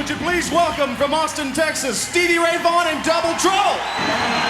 would you please welcome from Austin, Texas, Stevie Ray Vaughan and Double Trouble.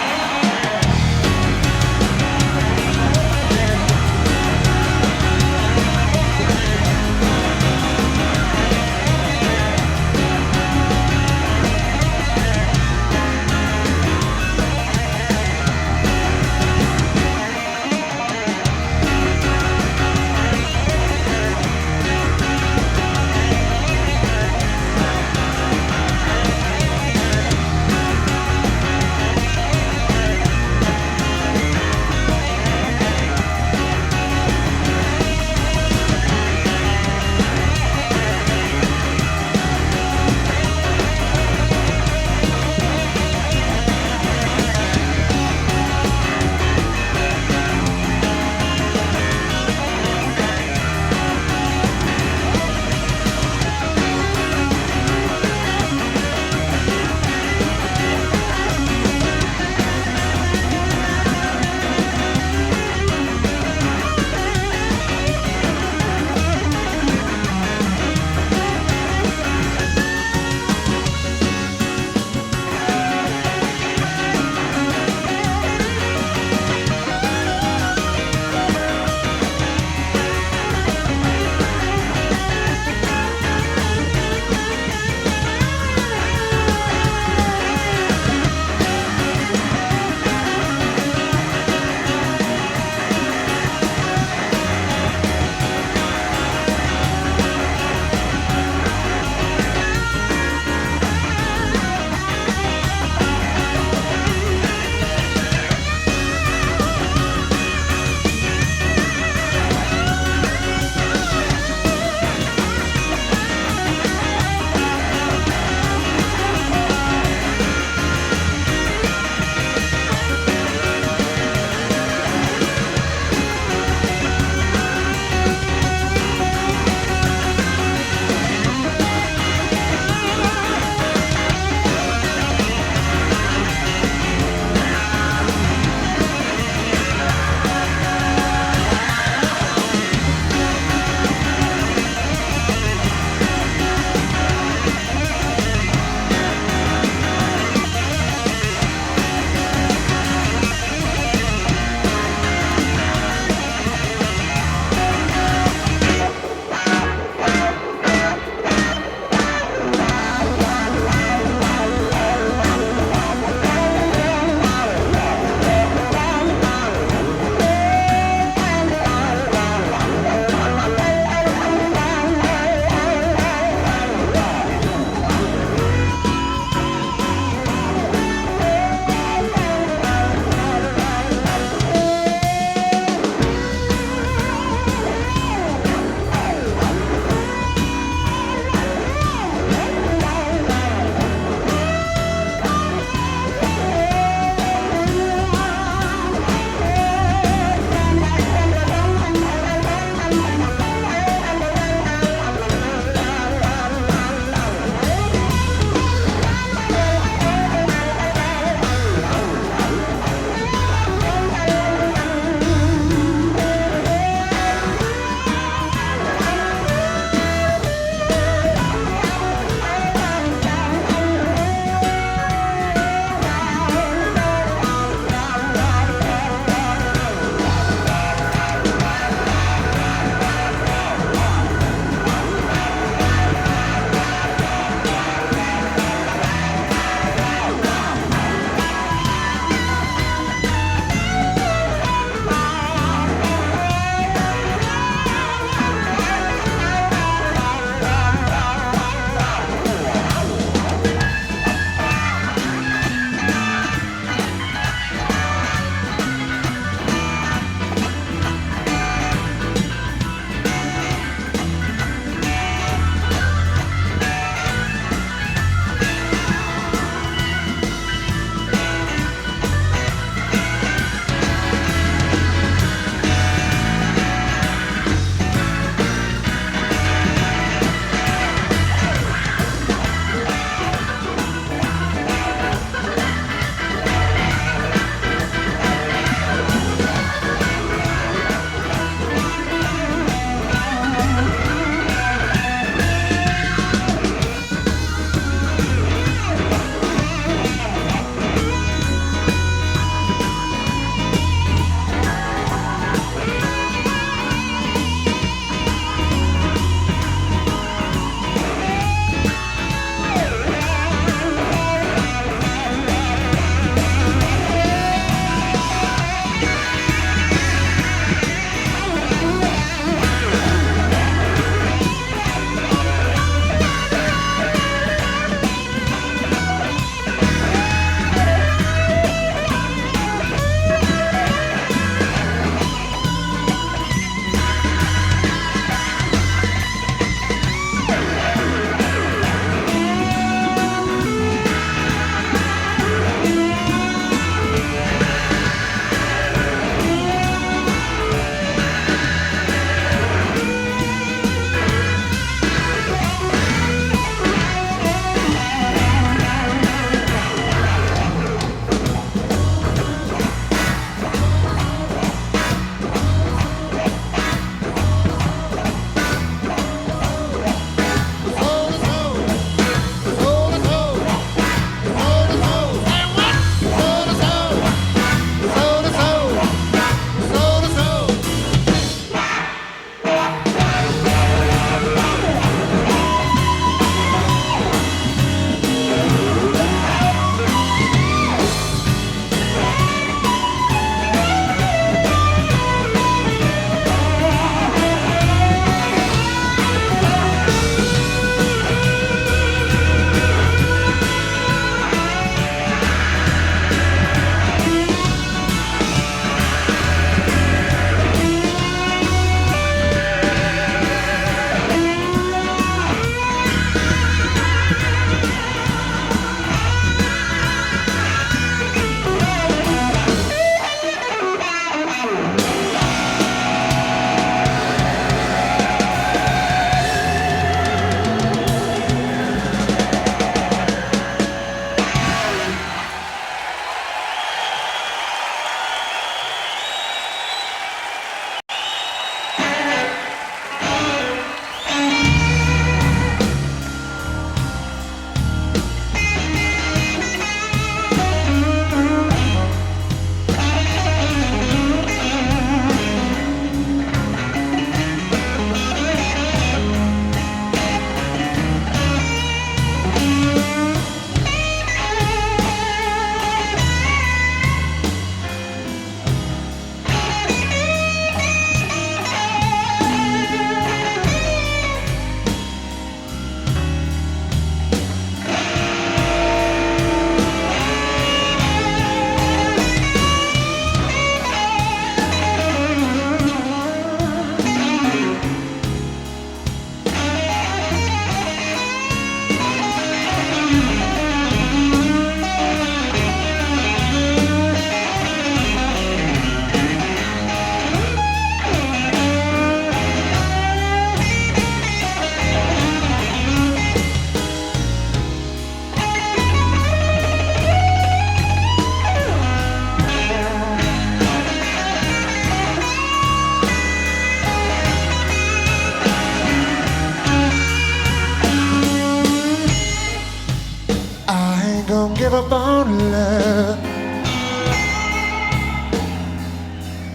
give up on love.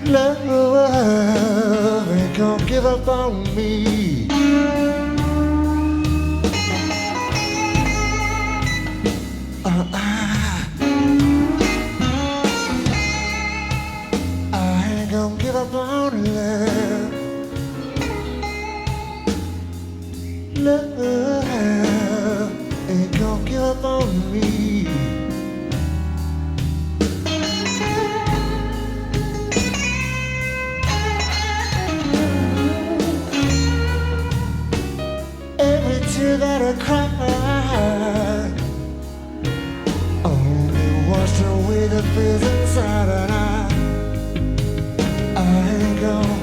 Love ain't gonna give up on me. I ain't gonna give up on love. Love ain't gonna give up on me. Every tear that I cry only washed away the fears inside, and I ain't gonna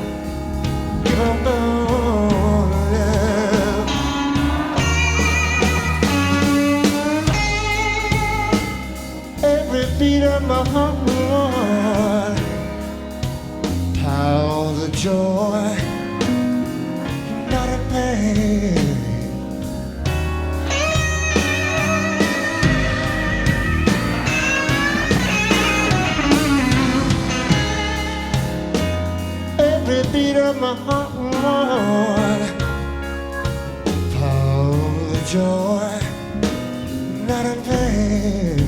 give up on love. Every beat of my heart pounds of joy, not a pain. Every beat of my heart pounds of joy, not a pain.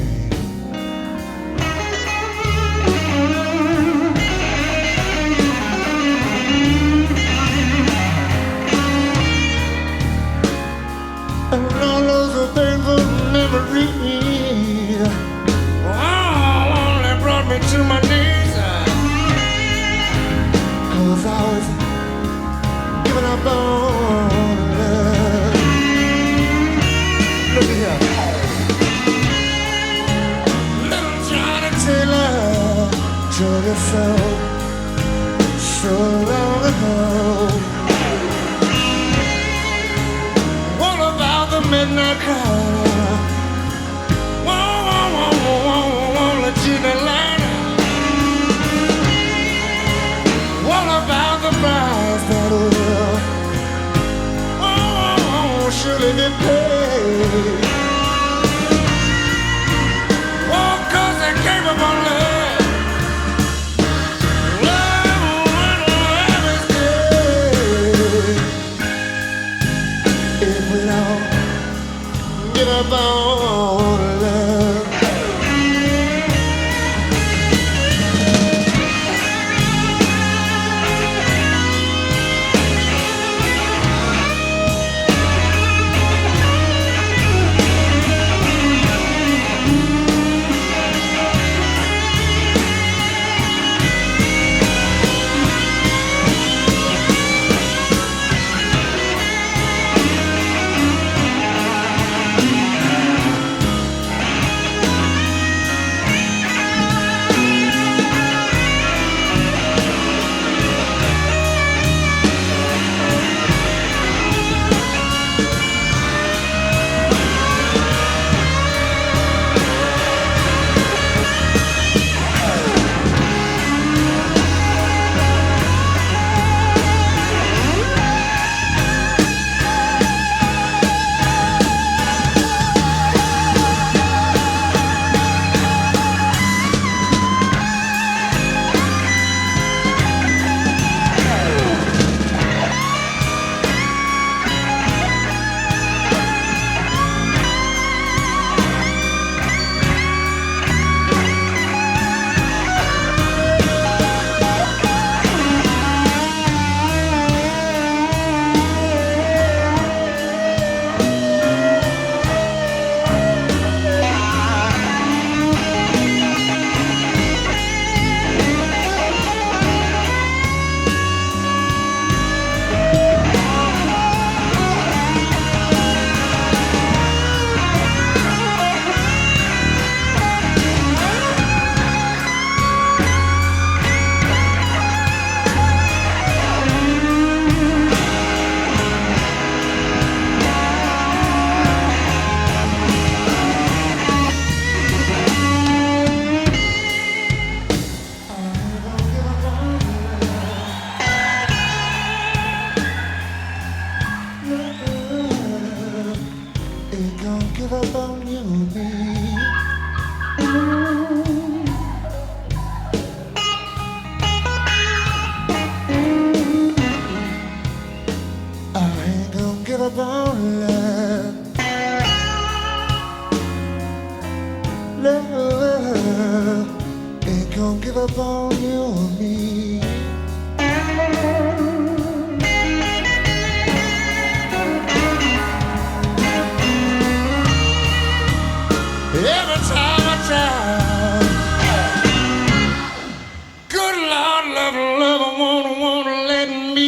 And all those painful memories, oh, only brought me to my knees. 'Cause I was giving up on love. Look at here. Little Johnny Taylor told us so long ago. What about the midnight call? Won't let you line. What about the price that will surely be paid? Oh, 'cause they came upon love. Love is dead. If we don't give up on love. up on love. Love ain't gonna give up on you or me. Every time I try, good Lord, love, I wanna let me.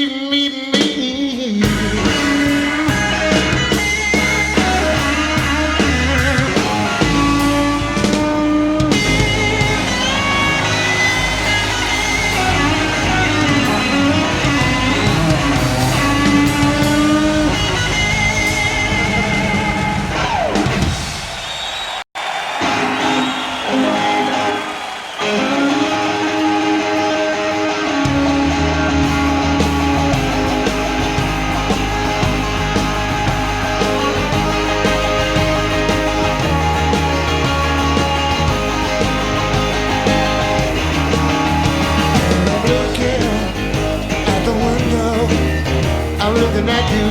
I'm looking at you.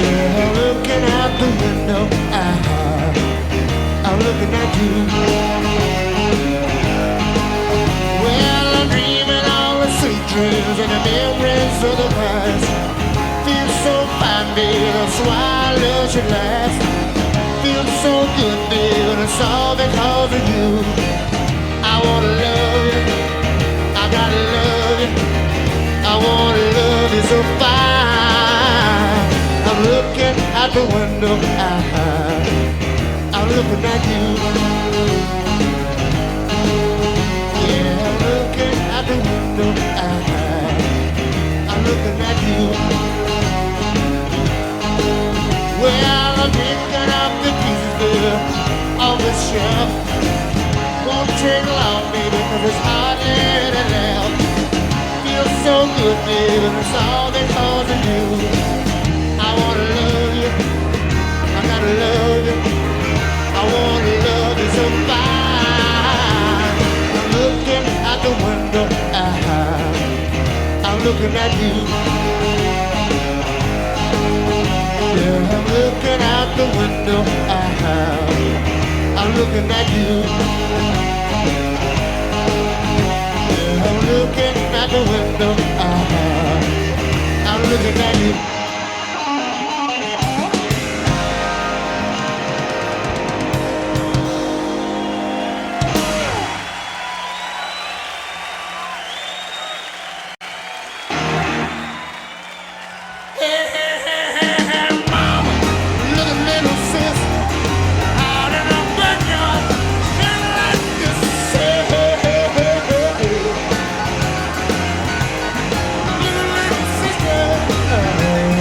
Yeah, I'm looking out the window. I'm looking at you. Well, I'm dreaming all the sweet dreams and the memories of the past. Feels so fine, baby, that's why I love you last. Feels so good, baby, and it's all because of you. I wanna love you, I gotta love you. I wanna love you so fine. I'm looking out the window. I'm looking at you. Yeah, I'm looking out the window. I'm looking at you. Well, I'm picking up the pieces, girl, of the shelf. Won't take long, baby, 'cause it's hardly any left. Feels so good, baby, and it's all because of you. I wanna love you, I gotta love you. I wanna love you so fine. I'm looking out the window, I'm looking at you. Yeah, I'm looking out the window, I'm looking at you. I'm looking out the window. I'm looking at you. Hey, hey, hey, hey, hey, mama, look at little sis out in the backyard, and like you say, hey, hey, hey, hey, hey. Little sister.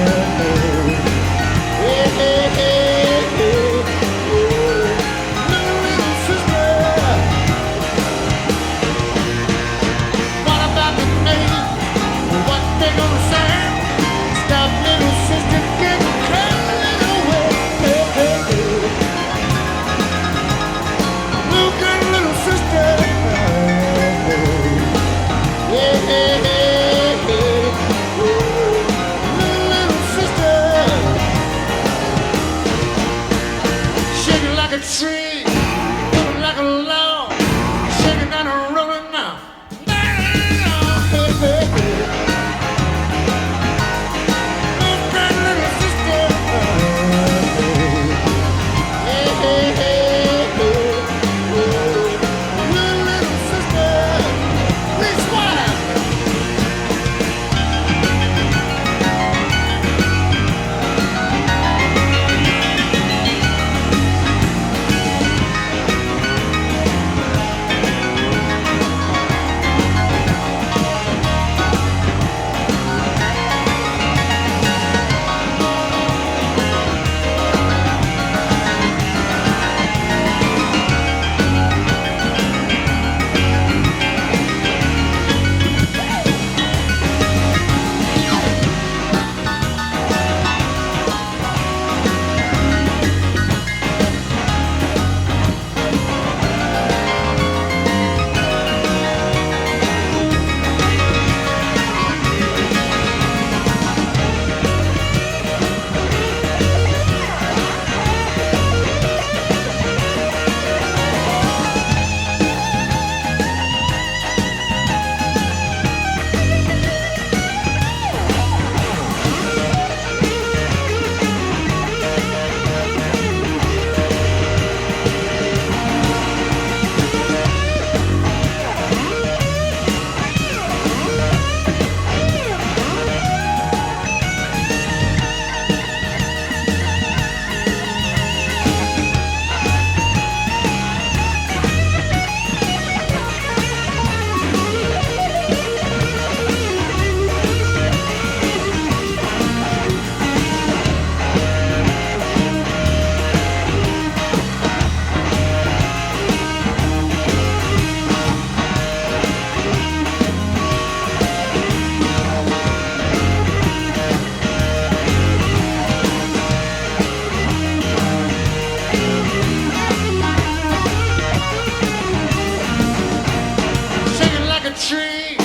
tree,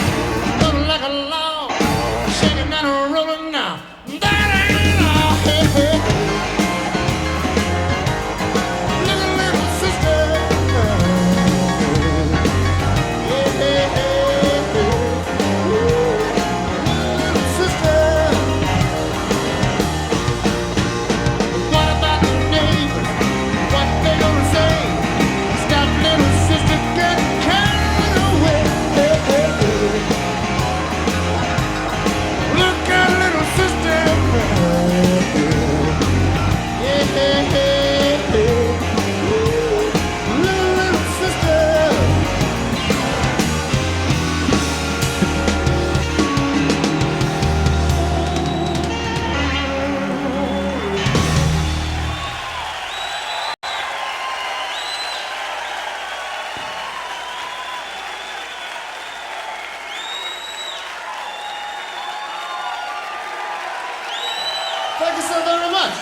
looking like a log, shaking down and rolling now. That ain't all. Hey, hey, hey. Look at little sister. Hey, hey, hey, hey. Little sister. What about the neighbors? What they gonna say? Stop little sister getting carried away. Hey, hey, hey. Look at little sister. Yeah, hey, hey, hey. Little sister. Thank you so very much.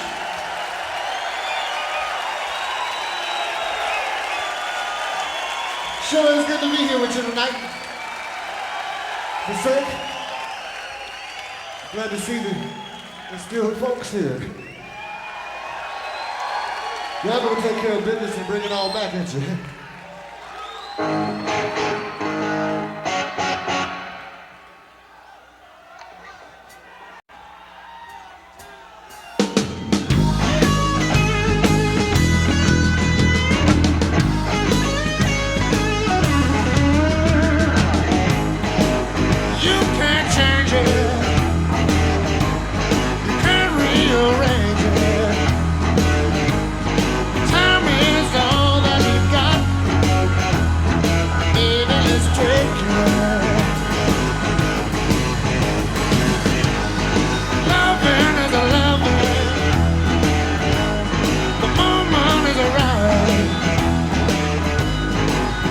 Sure, it's good to be here with you tonight. The sake. Glad to see the still folks here. Y'all gonna take care of business and bring it all back at you. You can't change it. You can't rearrange it. Time is all that you got. Baby, let's take it. Loving is a loving. The moment is right.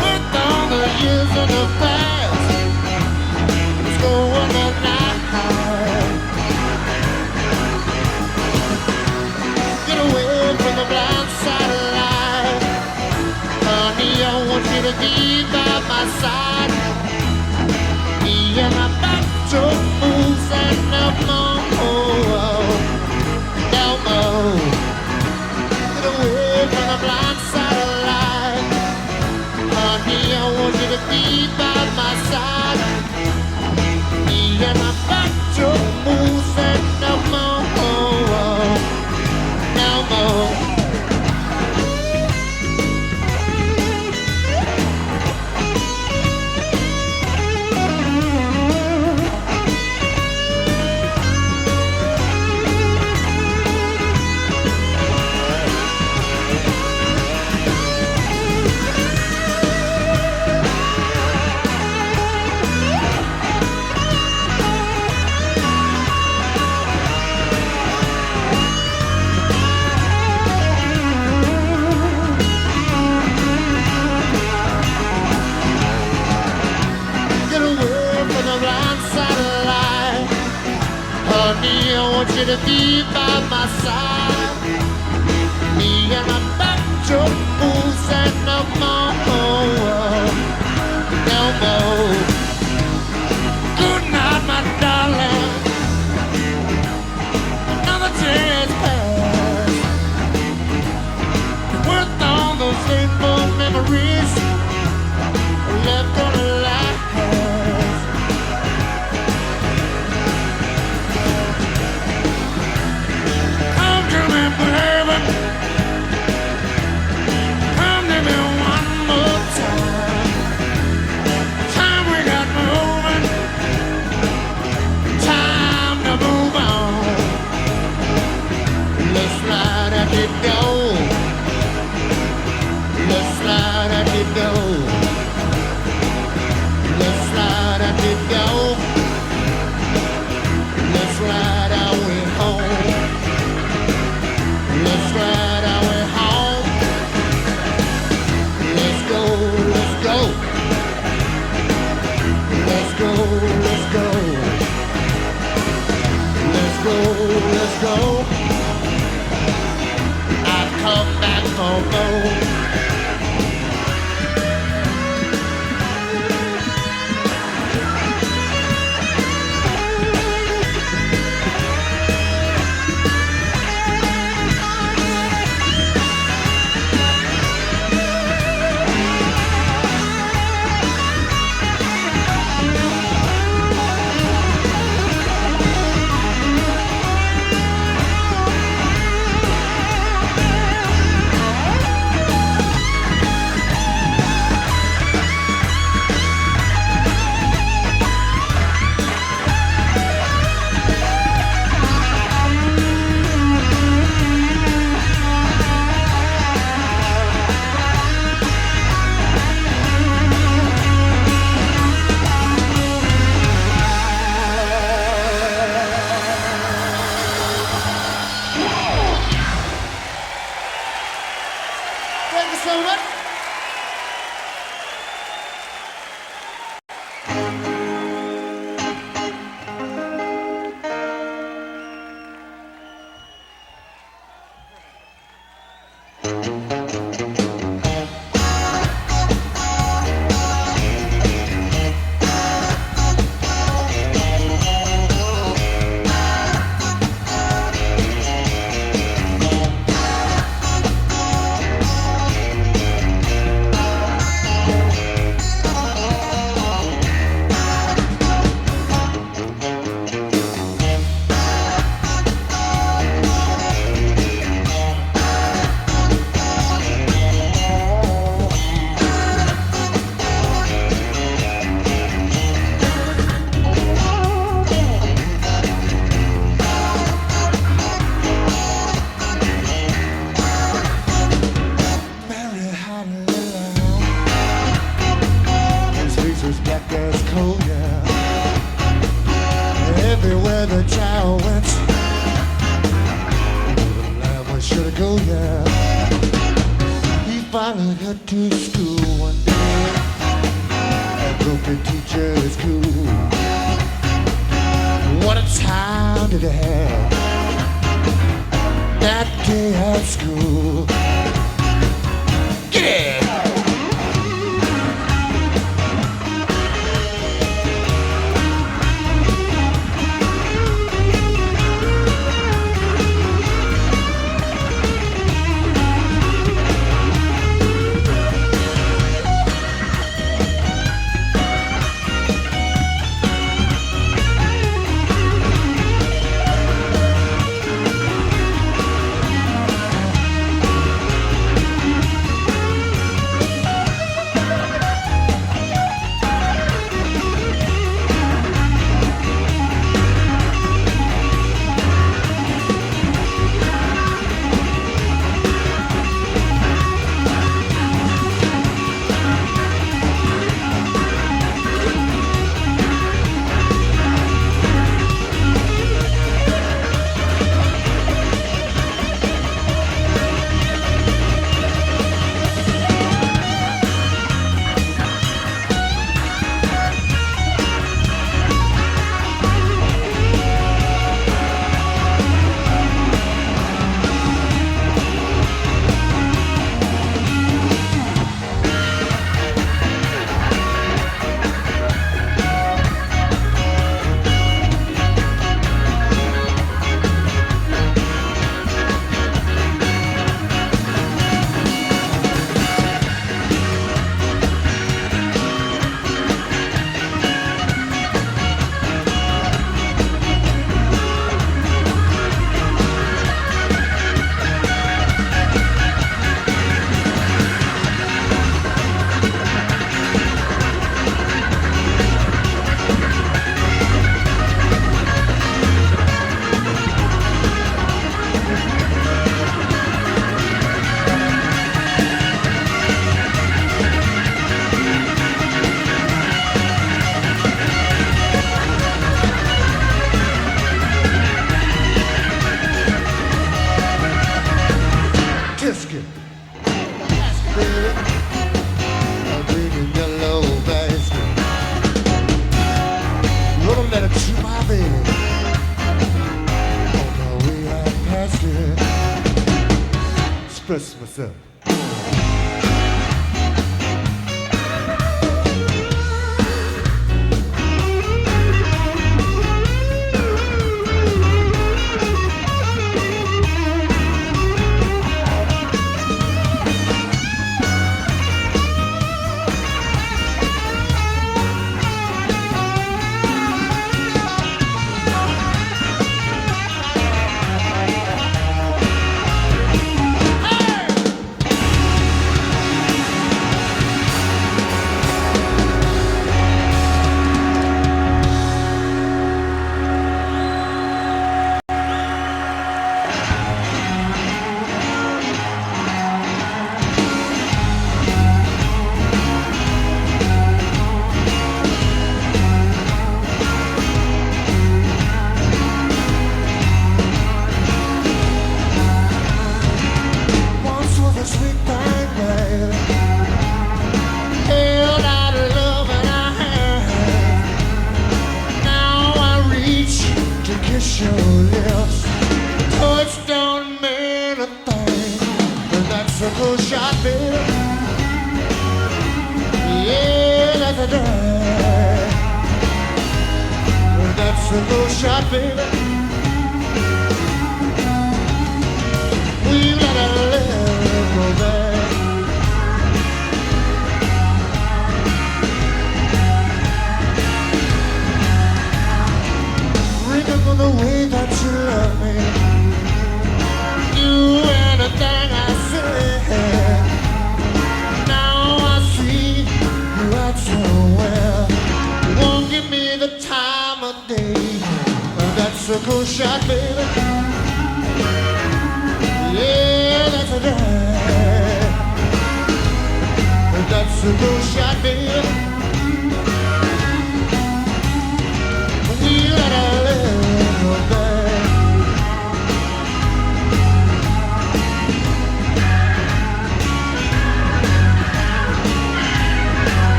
With all the years in the past, let's go on the night. Get away from the blind side of life. Honey, I want you to be by my side. Me and my back to moves and no more. No more. Get away from the blind side of life. Honey, I want you to be by my side. Me and my back to moves and no more. No more. Get away from the blind side of life. Honey, I want you to be by my side. Me and my back to moves and no more. No more. Good night, my darling. Another day has passed. Worth all those faithful memories left on the last. Come to me, baby. Come to me one more time. Time we got moving. Time to move on. Let's slide at the door. Let's slide at the door. Let's slide at the door. Let's ride our way home. Let's ride our way home. Let's go, let's go. Let's go, let's go. Let's go, let's go. I've come back for more. went to school one day and broke the teacher's cool. What a time did I have that day at school. Get it! Express myself.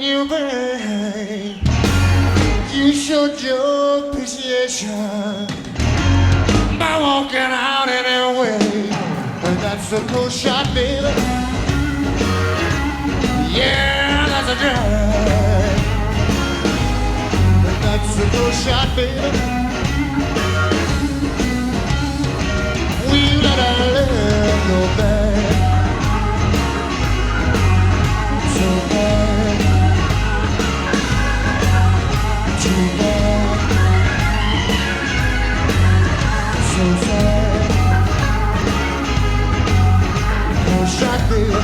you, babe. You showed your appreciation by walking out anyway. And that's a cold shot, baby. Yeah, that's a drag. And that's a cold shot, baby. We let our love go bad. So bad. Too bad. So sad. No shot, baby.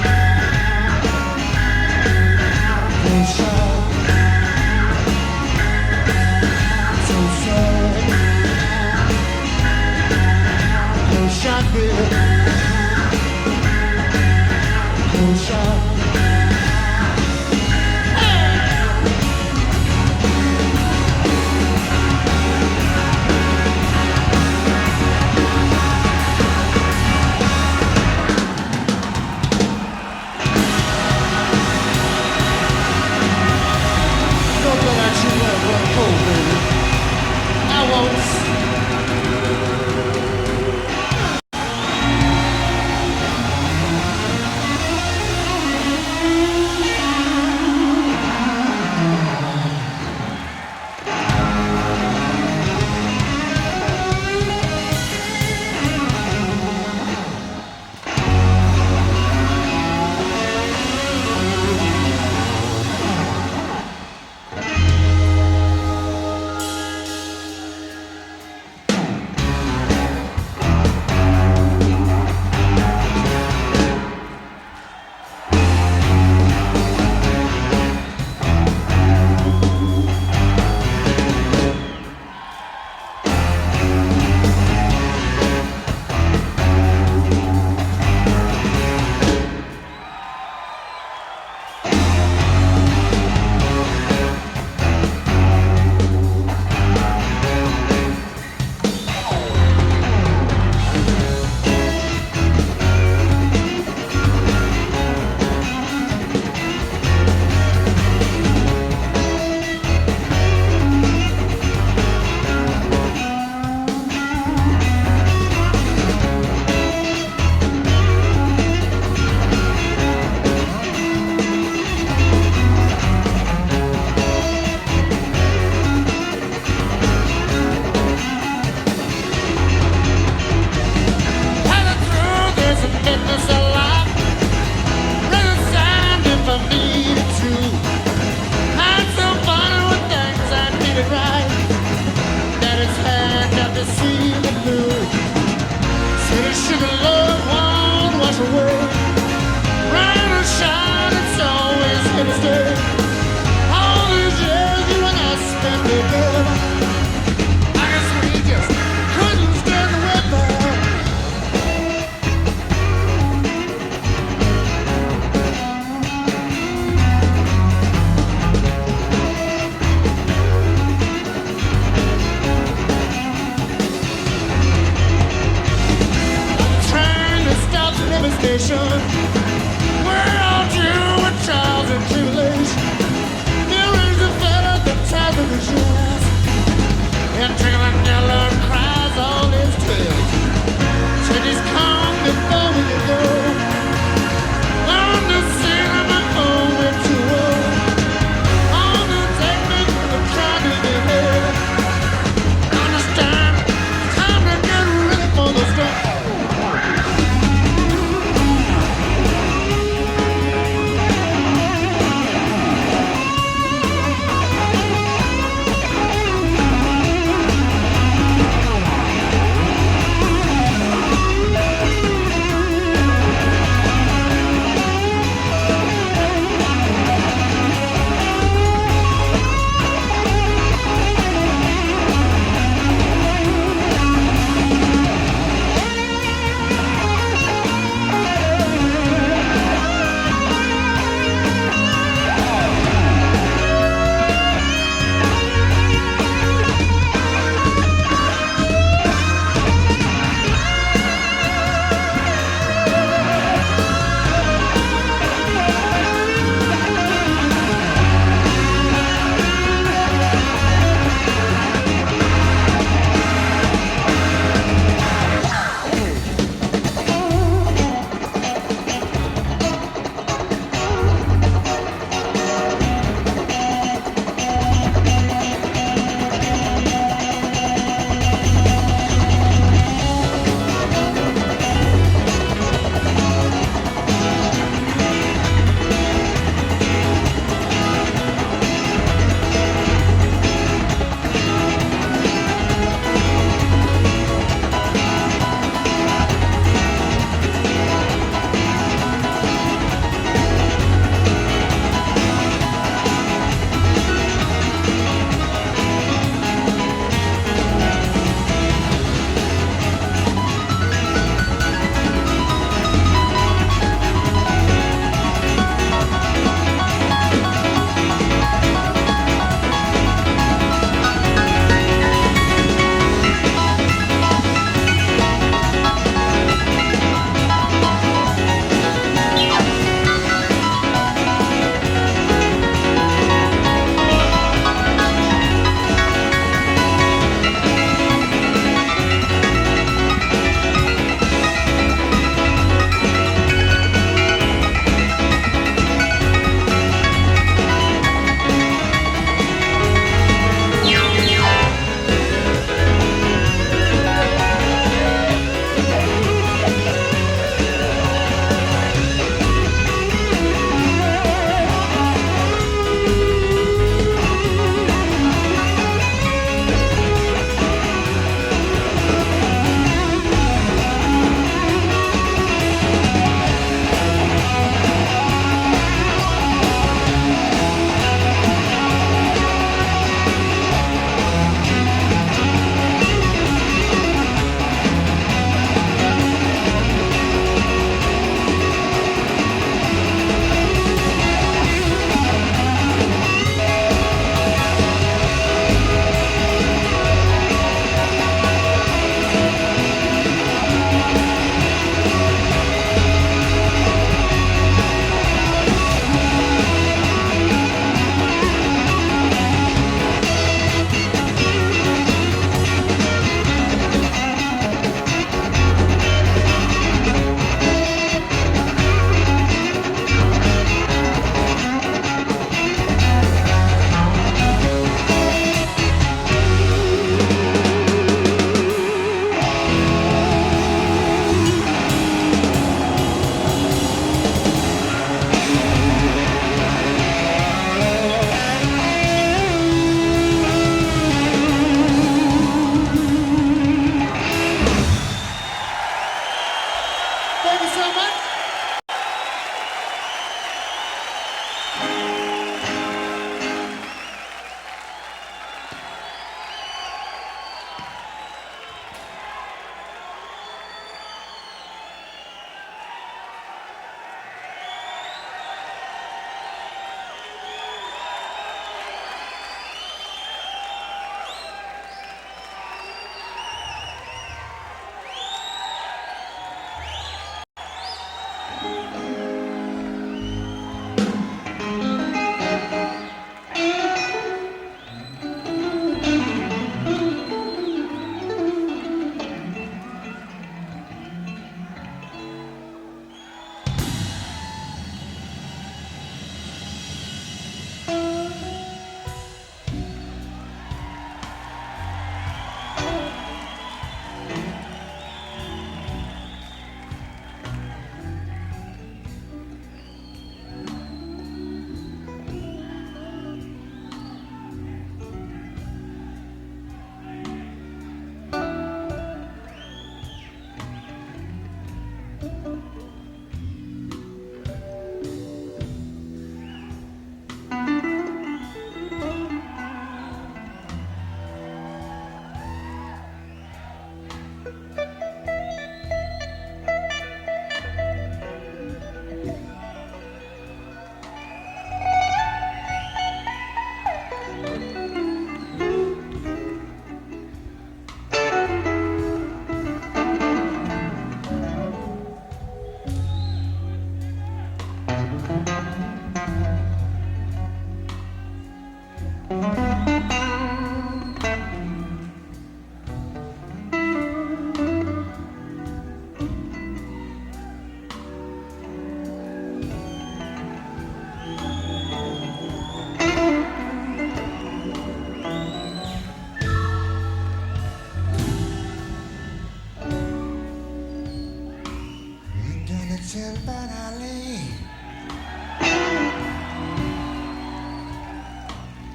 No shot. So sad.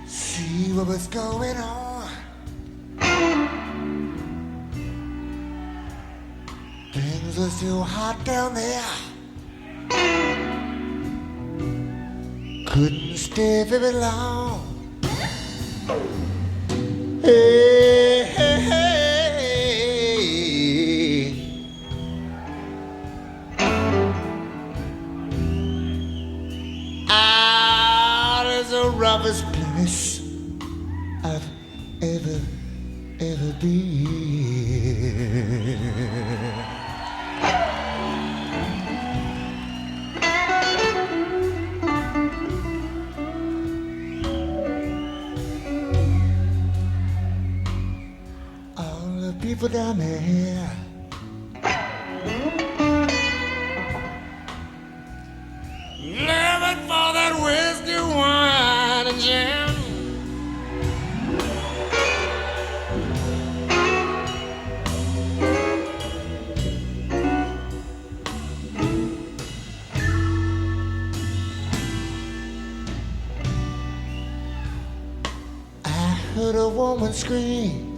See what was going on. Things were still hot down there. Couldn't stay very long. Hey, hey, hey. Out is the roughest place I've ever been. All the people down there, living for that whiskey, wine, and gin. I heard a woman scream.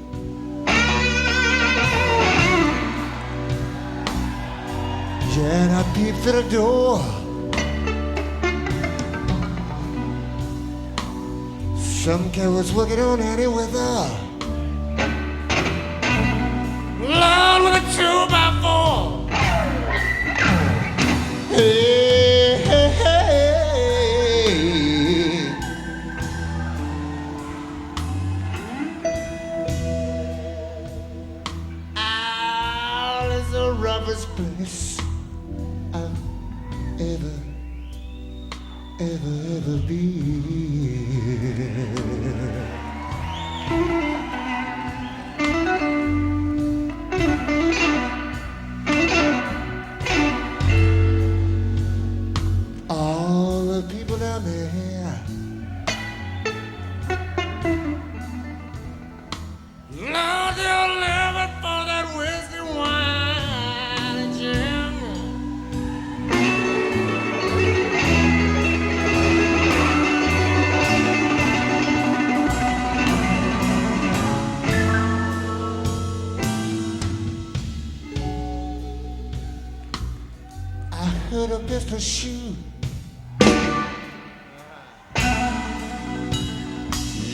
Yeah, and I peeped through the door. Some cat was working on any weather. Lord, with a 2x4. Hey, hey, hey. Owl is the roughest place I've ever been. All the people down there, Lord, they're living for that whiskey, wine, and gin. I heard a pistol shoot.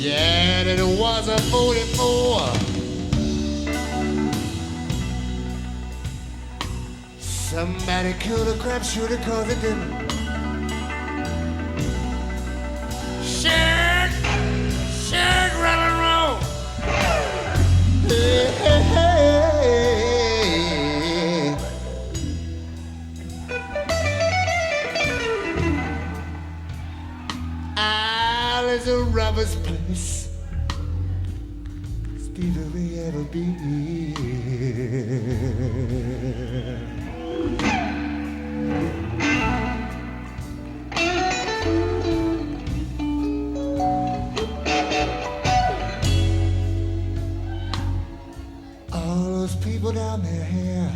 Yeah, and it was a 44. Somebody killed a crap shooter 'cause it didn't. Shake, shake, roll and roll. Hey, hey, hey. Isle is the roughest place Stevie will ever be. All those people down there,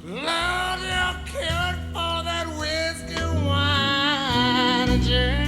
Lord, you're killing for that whiskey, wine, and gin.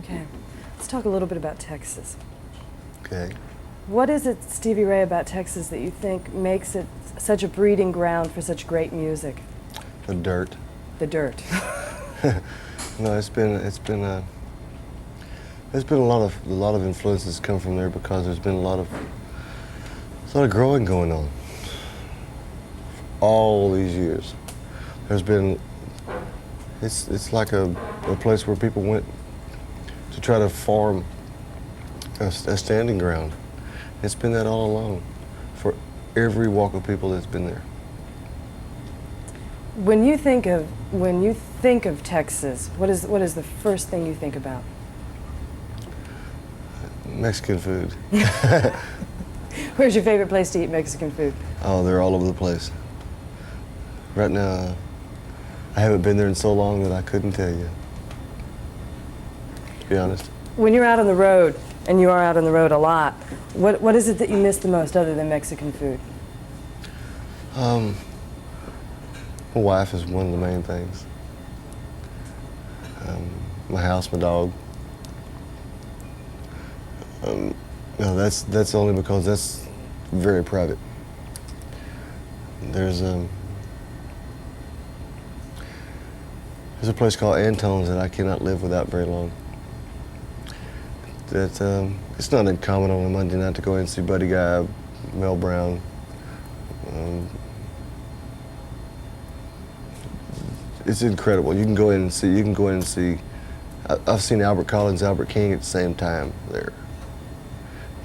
Okay, let's talk a little bit about Texas. Okay. What is it, Stevie Ray, about Texas that you think makes it such a breeding ground for such great music? The dirt. The dirt. No, it's been a lot of influences come from there because there's been a lot of growing going on. All these years, there's been. It's like a place where people went to try to form a standing ground. It's been that all along, for every walk of people that's been there. When you think of Texas, what is the first thing you think about? Mexican food. Where's your favorite place to eat Mexican food? Oh, they're all over the place. Right now, I haven't been there in so long that I couldn't tell you, to be honest. When you're out on the road, and you are out on the road a lot, what is it that you miss the most other than Mexican food? My wife is one of the main things. My house, my dog. No, that's only because that's very private. There's a place called Antone's that I cannot live without very long. It's not uncommon on a Monday night to go in and see Buddy Guy, Mel Brown. It's incredible. You can go in and see. I've seen Albert Collins, Albert King at the same time there.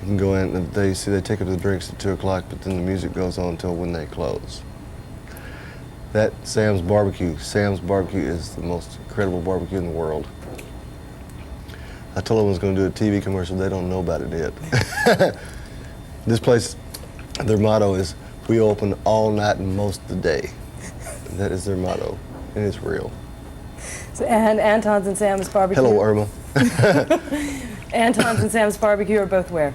You can go in and they take up the drinks at 2 o'clock, but then the music goes on until when they close. That Sam's Barbecue is the most incredible barbecue in the world. I told them I was going to do a TV commercial. They don't know about it yet. This place, their motto is, we open all night and most of the day. That is their motto, and it's real. So, and Anton's and Sam's Barbecue? Hello, Irma. Anton's and Sam's Barbecue are both where?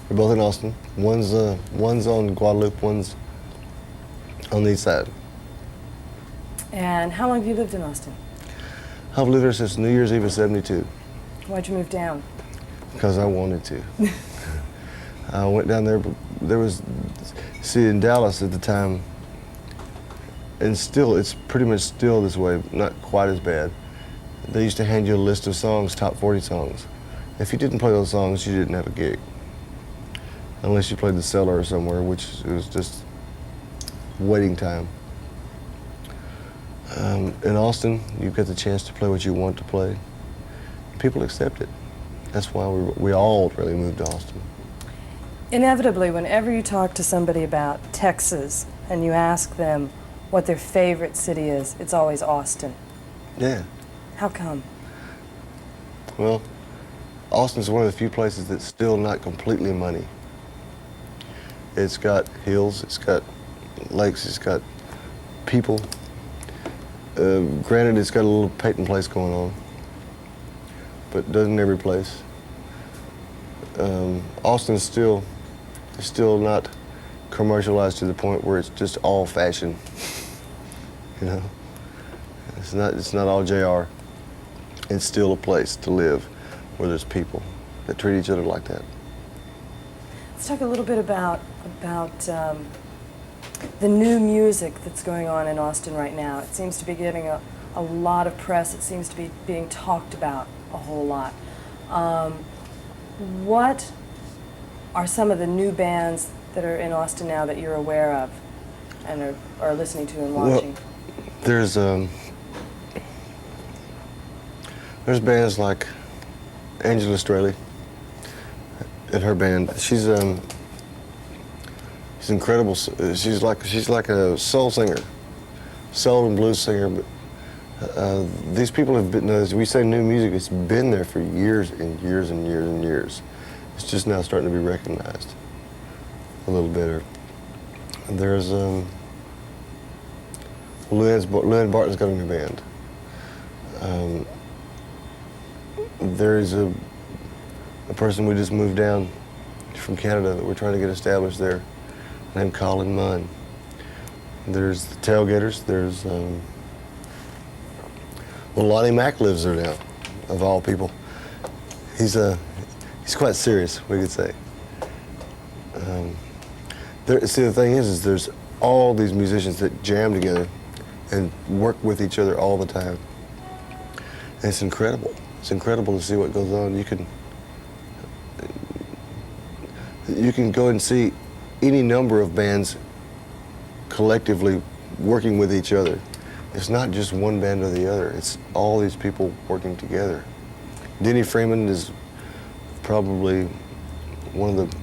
They're both in Austin. One's on Guadalupe, one's on the east side. And how long have you lived in Austin? I've lived there since New Year's Eve of '72. Why'd you move down? Because I wanted to. I went down there, but in Dallas at the time, and still, it's pretty much still this way, not quite as bad. They used to hand you a list of songs, top 40 songs. If you didn't play those songs, you didn't have a gig. Unless you played the Cellar or somewhere, which was just waiting time. In Austin, you get the chance to play what you want to play. People accept it. That's why we all really moved to Austin. Inevitably, whenever you talk to somebody about Texas and you ask them what their favorite city is, it's always Austin. Yeah. How come? Well, Austin's one of the few places that's still not completely money. It's got hills, it's got lakes, it's got people. Granted, it's got a little Peyton place going on, but doesn't every place. Austin's still not commercialized to the point where it's just all fashion. You know, it's not all JR. It's still a place to live where there's people that treat each other like that. Let's talk a little bit about the new music that's going on in Austin right now. It seems to be getting a lot of press. It seems to be being talked about a whole lot. What are some of the new bands that are in Austin now that you're aware of and are listening to and watching? Well, there's bands like Angela Straley and her band. She's incredible. She's like a soul singer, soul and blues singer. But these people have been. As we say, new music. It's been there for years and years and years and years. It's just now starting to be recognized a little better. And there's Luann Barton's got a new band. There's a person we just moved down from Canada that we're trying to get established there, named Colin Munn. There's the Tailgaters. There's Lonnie Mack lives there now, of all people. He's quite serious, we could say. See, the thing is there's all these musicians that jam together and work with each other all the time. And it's incredible. It's incredible to see what goes on. You can go and see any number of bands collectively working with each other. It's not just one band or the other. It's all these people working together. Denny Freeman is probably one of the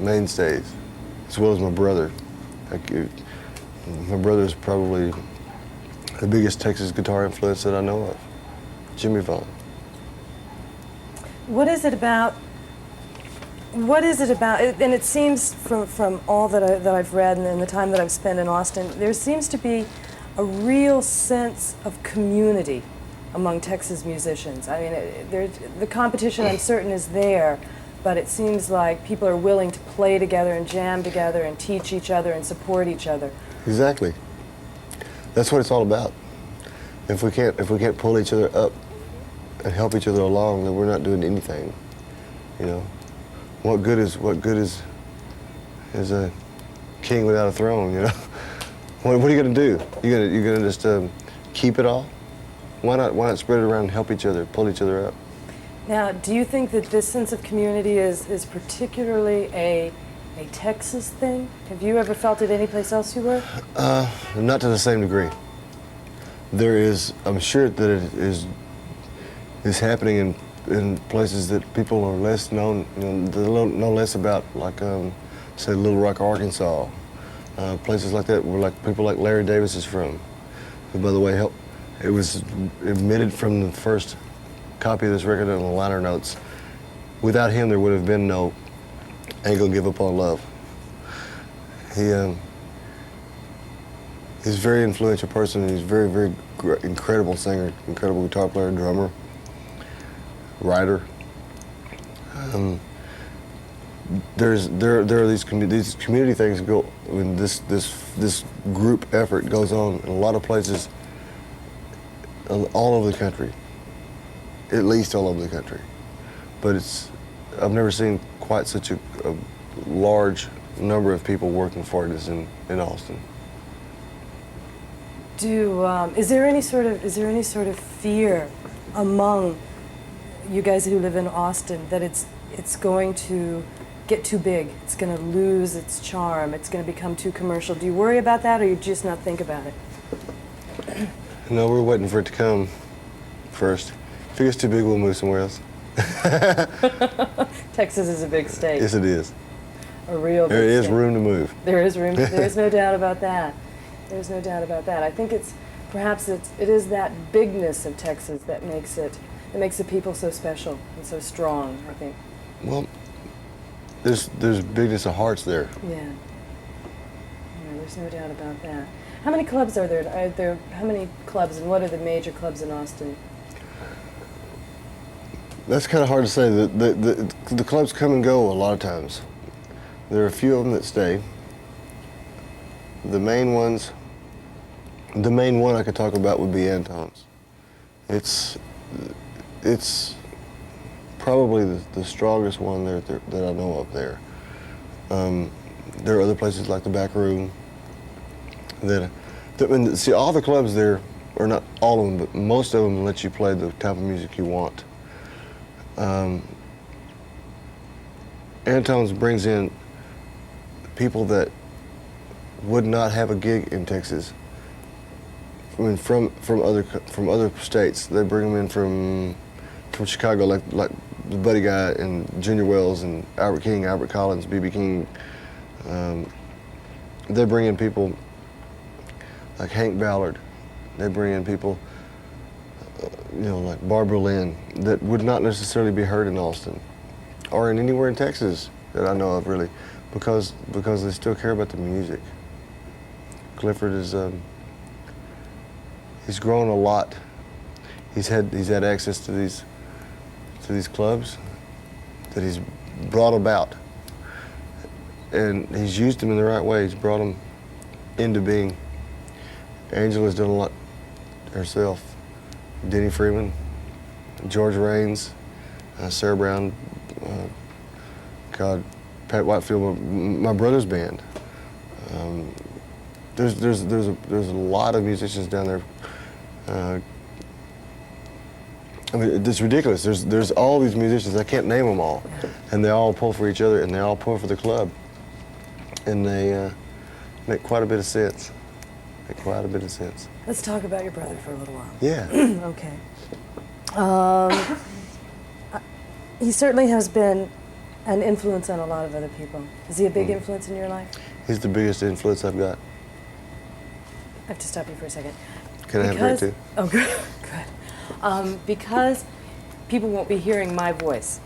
mainstays, as well as my brother. My brother is probably the biggest Texas guitar influence that I know of, Jimmy Vaughan. What is it about, and it seems from all that I've read and the time that I've spent in Austin, there seems to be a real sense of community among Texas musicians. I mean, the competition, I'm certain, is there, but it seems like people are willing to play together and jam together and teach each other and support each other. Exactly. That's what it's all about. If we can't pull each other up and help each other along, then we're not doing anything. You know, what good is a king without a throne? You know, what are you going to do? You're gonna just keep it all? Why not spread it around and help each other, pull each other up? Now, do you think that this sense of community is particularly a Texas thing? Have you ever felt it anyplace else you were? Not to the same degree. I'm sure that it is happening in places that people are less known, they know less about, like say Little Rock, Arkansas, places like that where people like Larry Davis is from. Who, by the way, it was admitted from the first copy of this record on the liner notes. Without him, there would have been no Ain't Gonna Give Up on Love. He's a very influential person. He's a very, very incredible singer, incredible guitar player, drummer, writer. There are these community things go when this group effort goes on in a lot of places all over the country, at least all over the country. But I've never seen quite such a large number of people working for it as in Austin. Is there any sort of fear among you guys who live in Austin that it's going to get too big, it's going to lose its charm, it's going to become too commercial? Do you worry about that, or you just not think about it? No, we're waiting for it to come first. If it gets too big, we'll move somewhere else. Texas is a big state. Yes, it is. A real big There is state. room to move. There is room. There is no doubt about that. There's no doubt about that. I think it is that bigness of Texas that makes the people so special and so strong, I think. Well, there's bigness of hearts there. Yeah. There's no doubt about that. How many clubs are there? How many clubs, and what are the major clubs in Austin? That's kind of hard to say. The clubs come and go a lot of times. There are a few of them that stay. The main one I could talk about would be Anton's. It's probably the strongest one there that I know of there. There are other places like the Back Room see, all the clubs there, or not all of them, but most of them let you play the type of music you want. Anton's brings in people that would not have a gig in Texas. I mean, from other states. They bring them in from Chicago, like the Buddy Guy and Junior Wells and Albert King, Albert Collins, B.B. King. They bring in people like Hank Ballard. They bring in people, like Barbara Lynn, that would not necessarily be heard in Austin or in anywhere in Texas that I know of, really, because they still care about the music. Clifford is he's grown a lot. He's had access to these clubs that he's brought about, and he's used them in the right way. He's brought them into being. Angela's done a lot herself. Denny Freeman, George Raines, Sarah Brown, God, Pat Whitefield, my brother's band. There's a lot of musicians down there. I mean, it's ridiculous. There's all these musicians. I can't name them all, and they all pull for each other, and they all pull for the club, and they make quite a bit of sense. Make quite a bit of sense. Let's talk about your brother for a little while. Yeah. Okay. He certainly has been an influence on a lot of other people. Is he a big influence in your life? He's the biggest influence I've got. I have to stop you for a second. Can I have a drink too? Oh, good. Good. Because people won't be hearing my voice.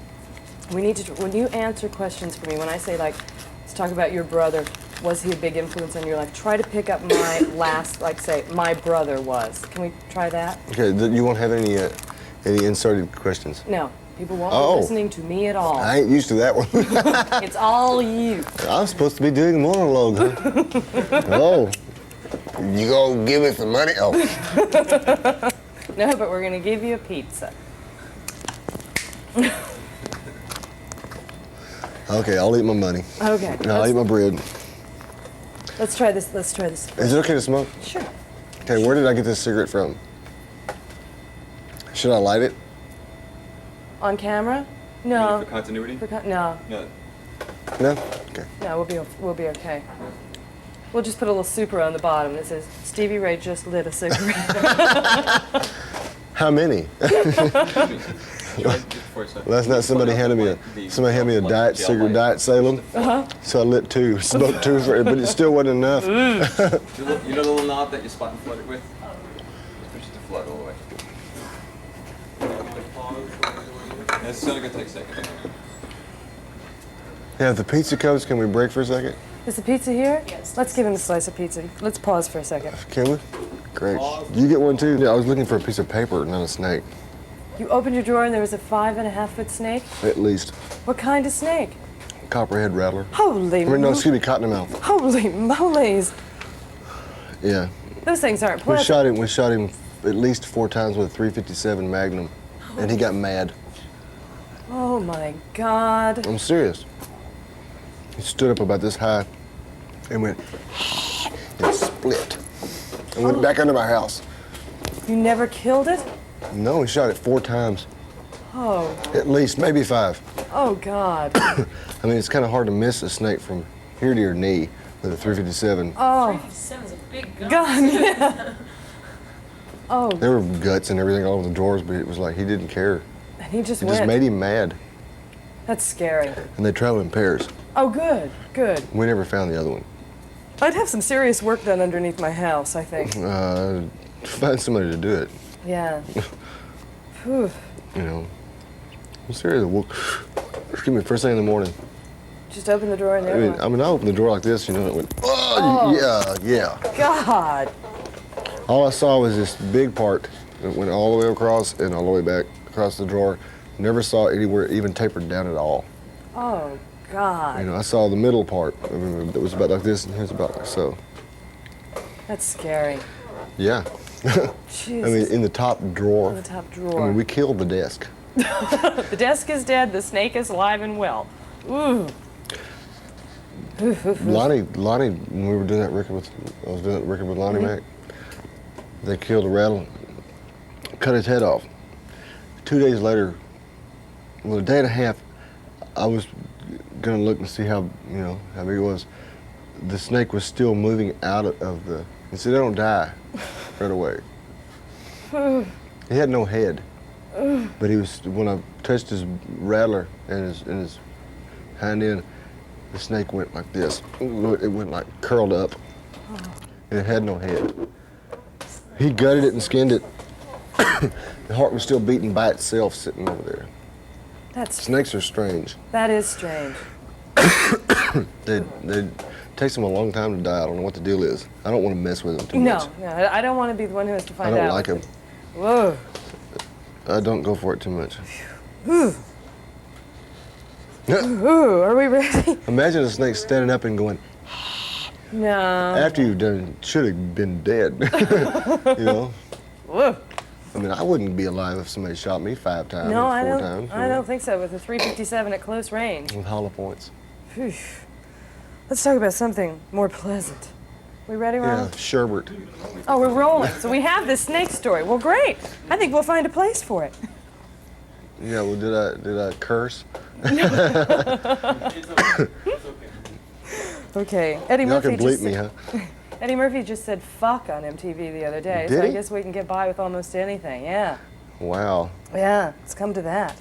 We need to, when you answer questions for me, when I say, like, let's talk about your brother, was he a big influence on your life? Try to pick up my last, like, say, my brother was. Can we try that? Okay, you won't have any inserted questions? No. People won't be listening to me at all. I ain't used to that one. It's all you. I'm supposed to be doing a monologue, huh? Oh. You gonna give me some money? Oh. No, but we're gonna give you a pizza. Okay, I'll eat my money. Okay. I'll eat my bread. Let's try this. Let's try this. Is it okay to smoke? Sure. Okay, where did I get this cigarette from? Should I light it? On camera? No. For continuity? No. No. No? Okay. No, we'll be okay. We'll just put a little super on the bottom that says, Stevie Ray just lit a cigarette. How many? Last night somebody handed me a diet cigarette, Diet Salem. So I lit 2, smoked 2, but it still wasn't enough. You know the little knob that you spot and flood it with? Push it to flood all the way. It's only gonna take a second. Yeah, if the pizza comes, can we break for a second? Is the pizza here? Yes. Let's give him a slice of pizza. Let's pause for a second. Can we? Great. Do you get one too? Yeah, I was looking for a piece of paper, not a snake. You opened your drawer and there was a 5.5-foot snake? At least. What kind of snake? Copperhead rattler. Holy no, excuse me, cottonmouth. Holy moles. Yeah. Those things aren't pleasant. We shot him at least 4 times with a .357 Magnum, and he got mad. Oh my God. I'm serious. He stood up about this high and went and split and went back under my house. You never killed it? No, he shot it 4 times. Oh. At least, maybe 5. Oh God. I mean, it's kind of hard to miss a snake from here to your knee with a .357. Oh. 357 is a big gun. God, yeah. Oh. There were guts and everything all over the drawers, but it was like he didn't care. And he just It went. just made him mad. That's scary. And they travel in pairs. Oh, good, good. We never found the other one. I'd have some serious work done underneath my house, I think. Find somebody to do it. Yeah. Whew. You know. I'm serious. Well, excuse me, first thing in the morning. Just open the drawer and there. I opened the door like this, you know, it went, oh, yeah. God. All I saw was this big part that went all the way across and all the way back across the drawer. Never saw anywhere it even tapered down at all. Oh, God. You know, I saw the middle part that was about like this, and here's about like so. That's scary. Yeah. Jesus. I mean, in the top drawer. In the top drawer. I mean, we killed the desk. The desk is dead, the snake is alive and well. Ooh. Lonnie, when we were doing that record with, I was doing that record with Lonnie Mac, they killed a rattle, cut his head off. 2 days later, well, a day and a half, I was gonna look and see how big it was. The snake was still moving out of the, and see, they don't die right away. He had no head, but he was, when I touched his rattler and his hind end, the snake went like this. It went like curled up, and it had no head. He gutted it and skinned it. The heart was still beating by itself sitting over there. Snakes are strange. That is strange. It takes them a long time to die. I don't know what the deal is. I don't want to mess with them too much. No, I don't want to be the one who has to find out. I don't like them. Whoa. I don't go for it too much. Ooh. Ooh, are we ready? Imagine a snake standing up and going, no. after you've done, should have been dead. You know? Whoa. I mean, I wouldn't be alive if somebody shot me 5 times No, or I 4 don't. times. I don't think so. With a .357 at close range. With hollow points. Phew. Let's talk about something more pleasant. We ready, Ronald? Yeah, sherbet. Oh, we're rolling. So we have this snake story. Well, great. I think we'll find a place for it. Yeah, well, did I curse? It's okay. Okay. Eddie Y'all Murphy can bleep just me, said, huh? Eddie Murphy just said fuck on MTV the other day. Did so I he? guess we can get by with almost anything. Yeah. Wow. Yeah. It's come to that.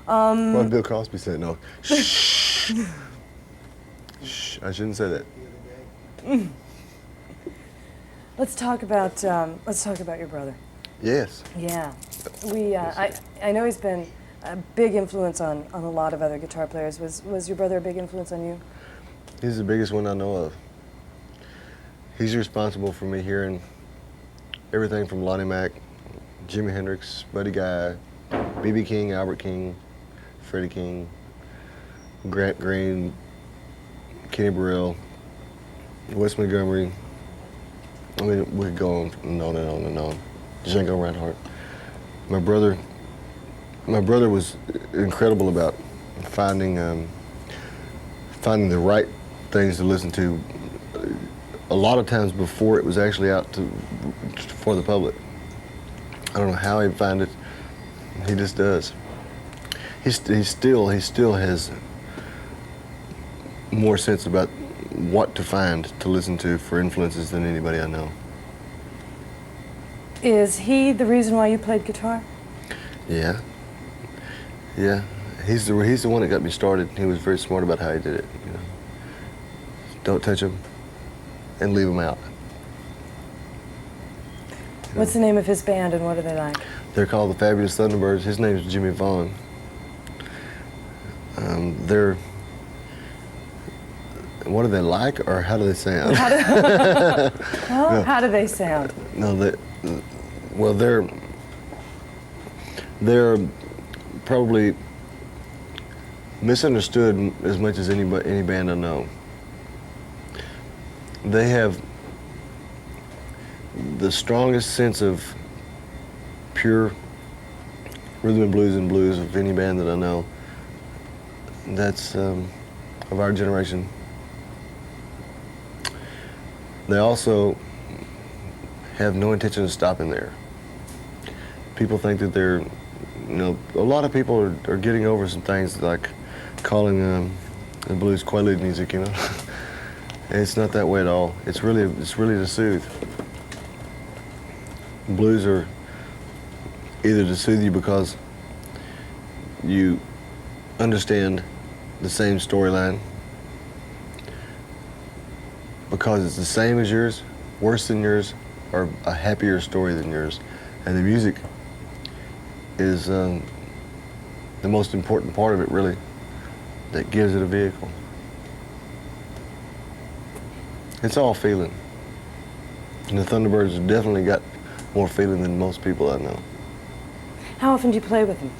Well, Bill Cosby said no. Shh. Shh. I shouldn't say that. Let's talk about your brother. Yes. Yeah, I know he's been a big influence on a lot of other guitar players. Was your brother a big influence on you? He's the biggest one I know of. He's responsible for me hearing everything from Lonnie Mack, Jimi Hendrix, Buddy Guy, B.B. King, Albert King, Freddie King, Grant Green, Kenny Burrell, Wes Montgomery. I mean, we could go on and on and on and on. Django Reinhardt. My brother was incredible about finding the right things to listen to. A lot of times before it was actually out for the public. I don't know how he'd find it. He just does. He still has more sense about what to find to listen to for influences than anybody I know. Is he the reason why you played guitar? Yeah. Yeah. He's the one that got me started. He was very smart about how he did it. You know, don't touch him, and leave him out. What's the name of his band and what are they like? They're called the Fabulous Thunderbirds. His name's Jimmy Vaughan. What do they like, or how do they sound? How do they sound? No, they're probably misunderstood as much as any band I know. They have the strongest sense of pure rhythm and blues of any band that I know. That's of our generation. They also have no intention of stopping there. People think that they're, a lot of people are getting over some things like calling the blues quaalude music, And it's not that way at all. It's really to soothe. Blues are either to soothe you because you understand the same storyline, because it's the same as yours, worse than yours, or a happier story than yours. And the music is the most important part of it, really, that gives it a vehicle. It's all feeling. And the Thunderbirds have definitely got more feeling than most people I know. How often do you play with them?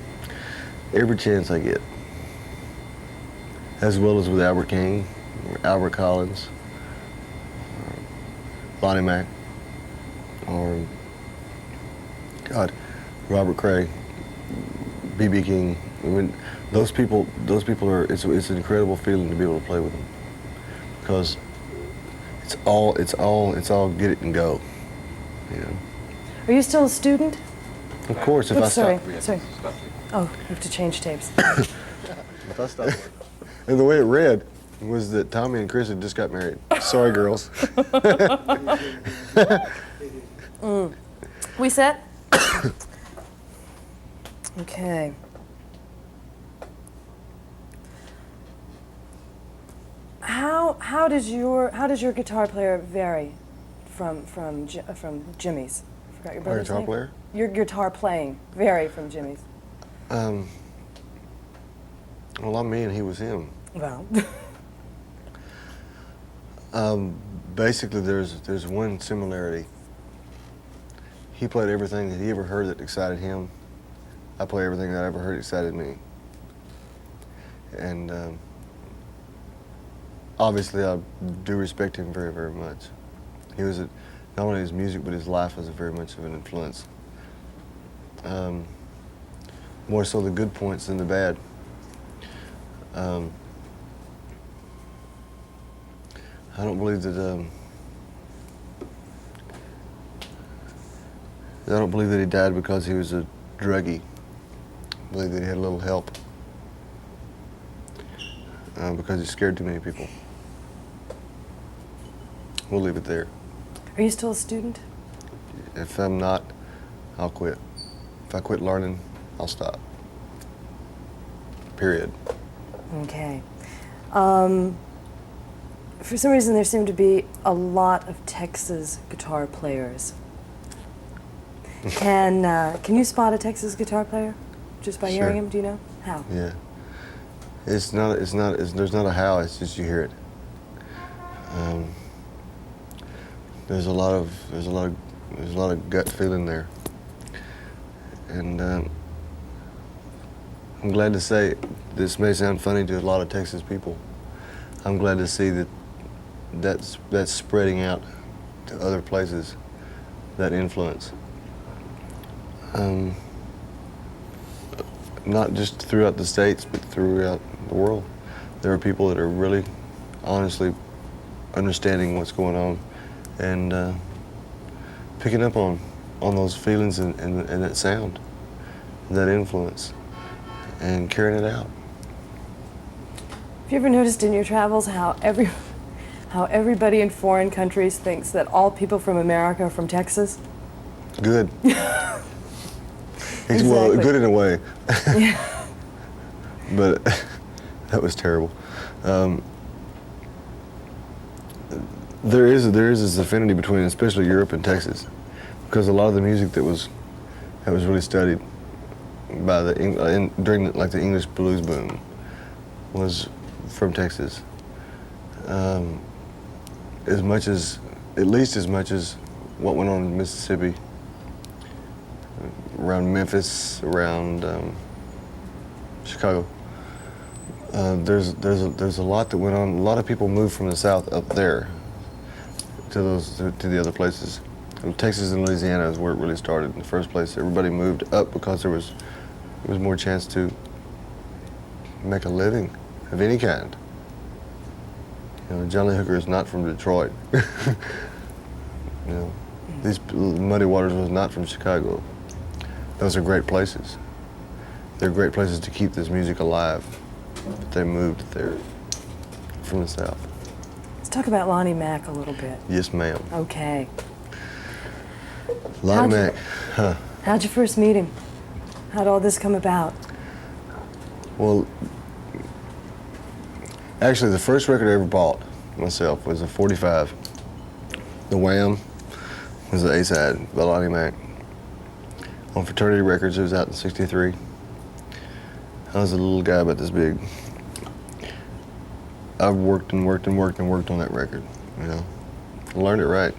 Every chance I get. As well as with Albert King, Albert Collins, Lonnie Mack, or Robert Cray, B.B. King. I mean, those people are. It's an incredible feeling to be able to play with them, because it's all get it and go. Are you still a student? Of course, if Oops, I stop. sorry. Oh, we have to change tapes. If I stop. And the way it read was that Tommy and Chris had just got married. Sorry, girls. We set? Okay. How does your guitar player vary from Jimmy's? I forgot your brother's guitar name. player? Your guitar playing vary from Jimmy's. Well, I'm me and he was him. Well. Basically, there's one similarity. He played everything that he ever heard that excited him. I play everything that I ever heard excited me. And obviously, I do respect him very, very much. He was not only his music, but his life was very much of an influence More so the good points than the bad. I don't believe that. I don't believe that he died because he was a druggie. I believe that he had a little help because he scared too many people. We'll leave it there. Are you still a student? If I'm not, I'll quit. If I quit learning, I'll stop. Period. Okay. For some reason, there seem to be a lot of Texas guitar players. Can you spot a Texas guitar player just by hearing Sure. him? Do you know how? Yeah. There's not a how, it's just you hear it. There's a lot of gut feeling there. And I'm glad to say, this may sound funny to a lot of Texas people, I'm glad to see that's spreading out to other places, that influence. Not just throughout the States, but throughout the world. There are people that are really, honestly understanding what's going on and picking up on those feelings and that sound, that influence, and carrying it out. Have you ever noticed in your travels how everybody in foreign countries thinks that all people from America are from Texas? Good. Exactly. Well, good in a way. Yeah. But that was terrible. There is this affinity between, especially Europe and Texas, because a lot of the music that was really studied by during the English blues boom was from Texas. At least as much as what went on in Mississippi, around Memphis, around Chicago. There's a lot that went on. A lot of people moved from the South up there to the other places. Texas and Louisiana is where it really started in the first place. Everybody moved up because there was more chance to make a living of any kind. You know, Johnny Hooker is not from Detroit. You know, these Muddy Waters was not from Chicago. Those are great places. They're great places to keep this music alive. But they moved there from the South. Let's talk about Lonnie Mack a little bit. Yes, ma'am. Okay. Lonnie Mack. Huh. How'd you first meet him? How'd all this come about? Well, actually, the first record I ever bought myself was a 45. The Wham was the A-side by Lonnie Mack. On Fraternity Records, it was out in '63. I was a little guy about this big. I worked on that record, you know. I learned it right.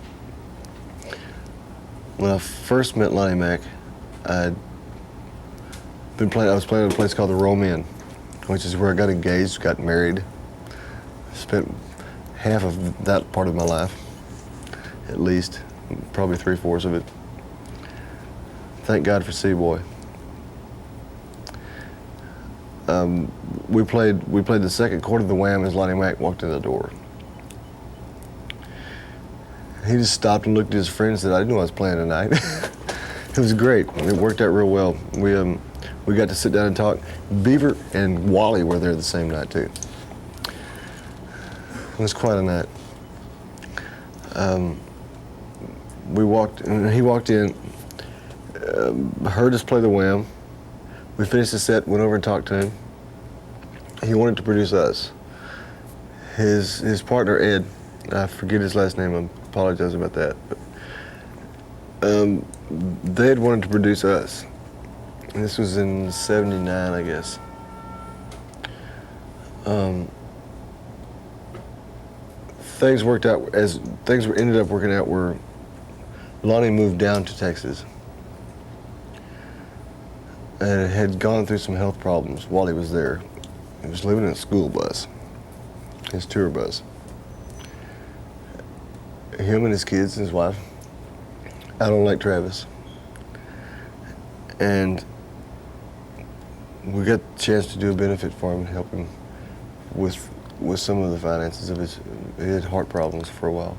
When I first met Lonnie Mack, I was playing at a place called the Roman, which is where I got engaged, got married. Spent half of that part of my life, at least, probably 3/4 of it. Thank God for C-Boy. We played the second chord of the Wham as Lonnie Mack walked in the door. He just stopped and looked at his friend and said, "I didn't know I was playing tonight." It was great. It worked out real well. We got to sit down and talk. Beaver and Wally were there the same night too. It was quite a night. He walked in, heard us play the Wham. We finished the set, went over and talked to him. He wanted to produce us. His partner, Ed, I forget his last name, I apologize about that. But, they had wanted to produce us. And this was in '79, I guess. Things worked out ended up working out where Lonnie moved down to Texas and had gone through some health problems while he was there. He was living in a school bus, his tour bus. Him and his kids and his wife out on Lake Travis. And we got the chance to do a benefit for him, help him with some of the finances of he had heart problems for a while,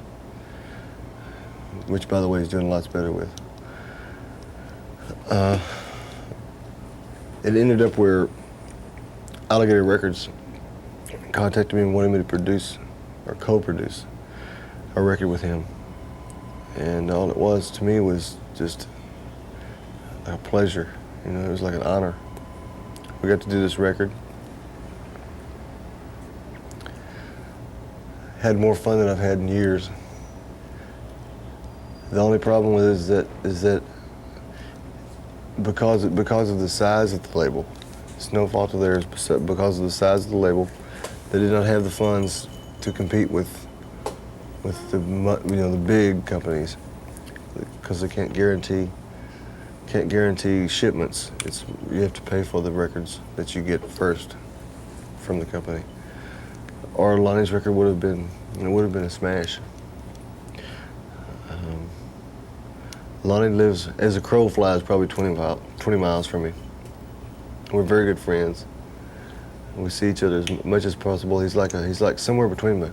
which, by the way, he's doing lots better with. It ended up where Alligator Records contacted me and wanted me to produce or co-produce a record with him. And all it was to me was just a pleasure. You know, it was like an honor. We got to do this record. Had more fun than I've had in years. The only problem with it is that because of the size of the label, it's no fault of theirs, but because of the size of the label, they did not have the funds to compete with the big companies, because they can't guarantee shipments. You have to pay for the records that you get first from the company. Or Lonnie's record would have been a smash. Lonnie lives, as a crow flies, probably 20 miles from me. We're very good friends. We see each other as much as possible. He's like somewhere between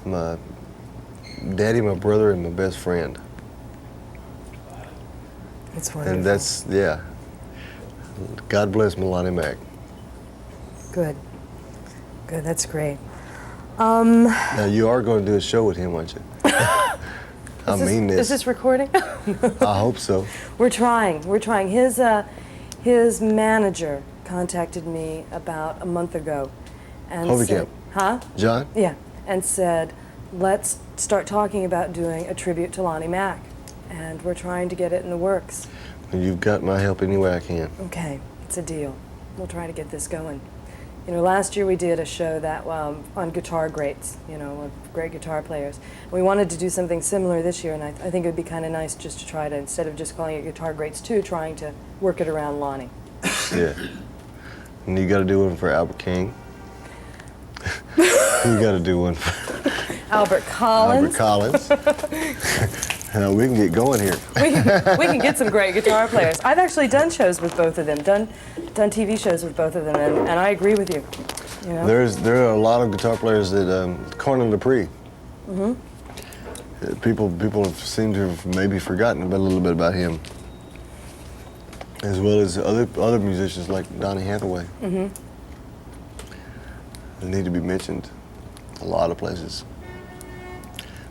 my daddy, my brother, and my best friend. It's wonderful. And that's, yeah. God bless Lonnie Mac. Good. Good, that's great. Now, you are going to do a show with him, aren't you? I mean this. Is this recording? I hope so. We're trying. His manager contacted me about a month ago and Hovey said, Camp. huh? John? Yeah, and said, let's start talking about doing a tribute to Lonnie Mac. And we're trying to get it in the works. Well, you've got my help any way I can. Okay, it's a deal. We'll try to get this going. You know, last year we did a show that on guitar greats, you know, of great guitar players. We wanted to do something similar this year, and I think it would be kind of nice just to try to, instead of just calling it Guitar Greats 2, trying to work it around Lonnie. Yeah. And you got to do one for Albert King. You got to do one for Albert Collins. Albert Collins. We can get going here. We can get some great guitar players. I've actually done shows with both of them, done TV shows with both of them, and I agree with you. You know? There are a lot of guitar players that Cornel Dupree. People seem to have maybe forgotten a little bit about him, as well as other musicians like Donny Hathaway. They need to be mentioned a lot of places,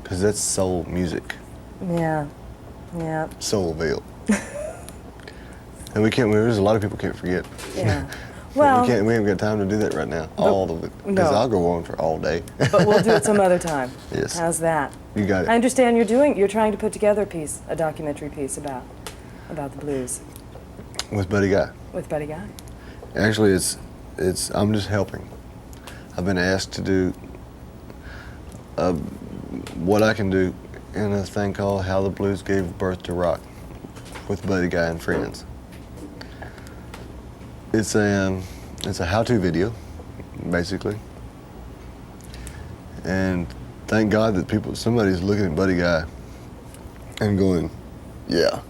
because that's soul music. Yeah, yeah. Soulville. And there's a lot of people can't forget. Yeah. Well, we haven't got time to do that right now. All of it. Because no. I'll go on for all day. But we'll do it some other time. Yes. How's that? You got it. I understand you're trying to put together a documentary piece about the blues. With Buddy Guy. With Buddy Guy. Actually, I'm just helping. I've been asked to do what I can do in a thing called How the Blues Gave Birth to Rock with Buddy Guy and Friends. It's a how-to video, basically. And thank God that somebody's looking at Buddy Guy and going, yeah.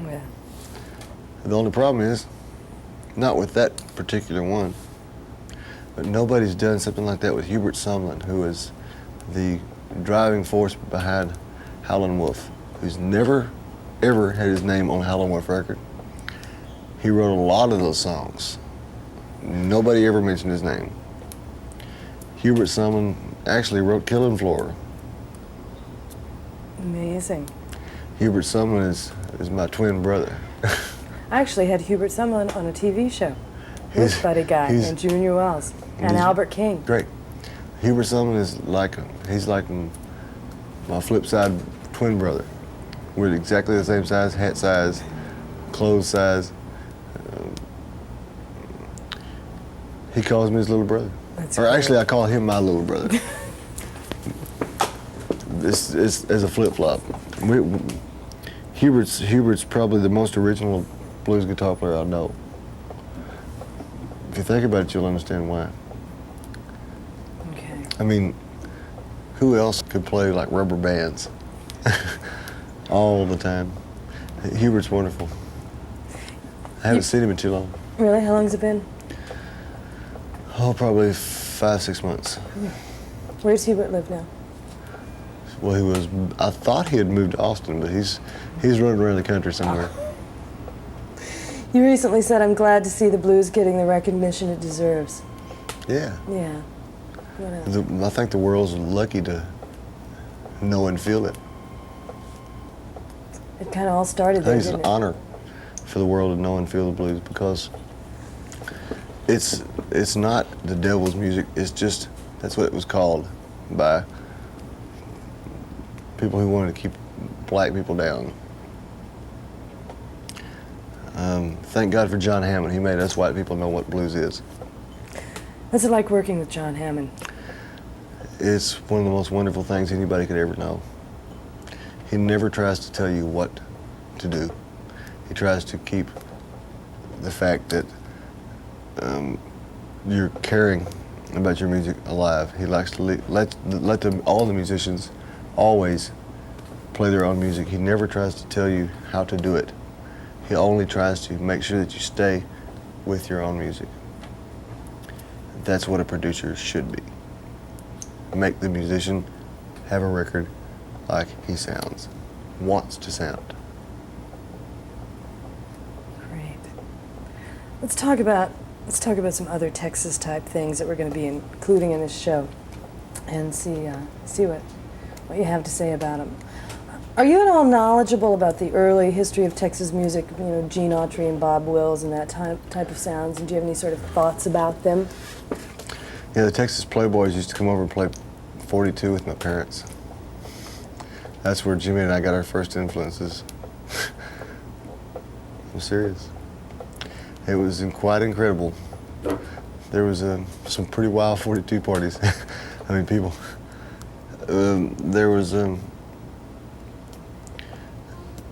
Yeah. The only problem is, not with that particular one, but nobody's done something like that with Hubert Sumlin, who is the driving force behind Howlin' Wolf, who's never, ever had his name on a Howlin' Wolf record. He wrote a lot of those songs. Nobody ever mentioned his name. Hubert Sumlin actually wrote Killin' Floor. Amazing. Hubert Sumlin is my twin brother. I actually had Hubert Sumlin on a TV show with Buddy Guy and Junior Wells and Albert King. Great. Hubert Sumlin he's like my flip side twin brother. We're exactly the same size, hat size, clothes size. He calls me his little brother. That's or great. Actually, I call him my little brother. It's as a flip-flop. Hubert's probably the most original blues guitar player I know. If you think about it, you'll understand why. Okay. I mean, who else could play like rubber bands all the time? Hubert's wonderful. I haven't seen him in too long. Really? How long's it been? Oh, probably 5-6 months. Where does he live now? Well, I thought he had moved to Austin, but he's running around the country somewhere. You recently said, "I'm glad to see the blues getting the recognition it deserves." Yeah. Yeah. What else? I think the world's lucky to know and feel it. It kind of all started I there, think it's didn't an it? honor for the world to know and feel the blues, because it's not the devil's music. It's just, that's what it was called by people who wanted to keep black people down. Thank God for John Hammond. He made us white people know what blues is. What's it like working with John Hammond? It's one of the most wonderful things anybody could ever know. He never tries to tell you what to do. He tries to keep the fact that you're caring about your music alive. He likes to let all the musicians always play their own music. He never tries to tell you how to do it. He only tries to make sure that you stay with your own music. That's what a producer should be. Make the musician have a record like he sounds, wants to sound. Great. Let's talk about some other Texas type things that we're going to be including in this show, and see what you have to say about them. Are you at all knowledgeable about the early history of Texas music? You know, Gene Autry and Bob Wills and that type of sounds. And do you have any sort of thoughts about them? Yeah, the Texas Playboys used to come over and play 42 with my parents. That's where Jimmy and I got our first influences. I'm serious. It was quite incredible. There was some pretty wild 42 parties. I mean, people. There was.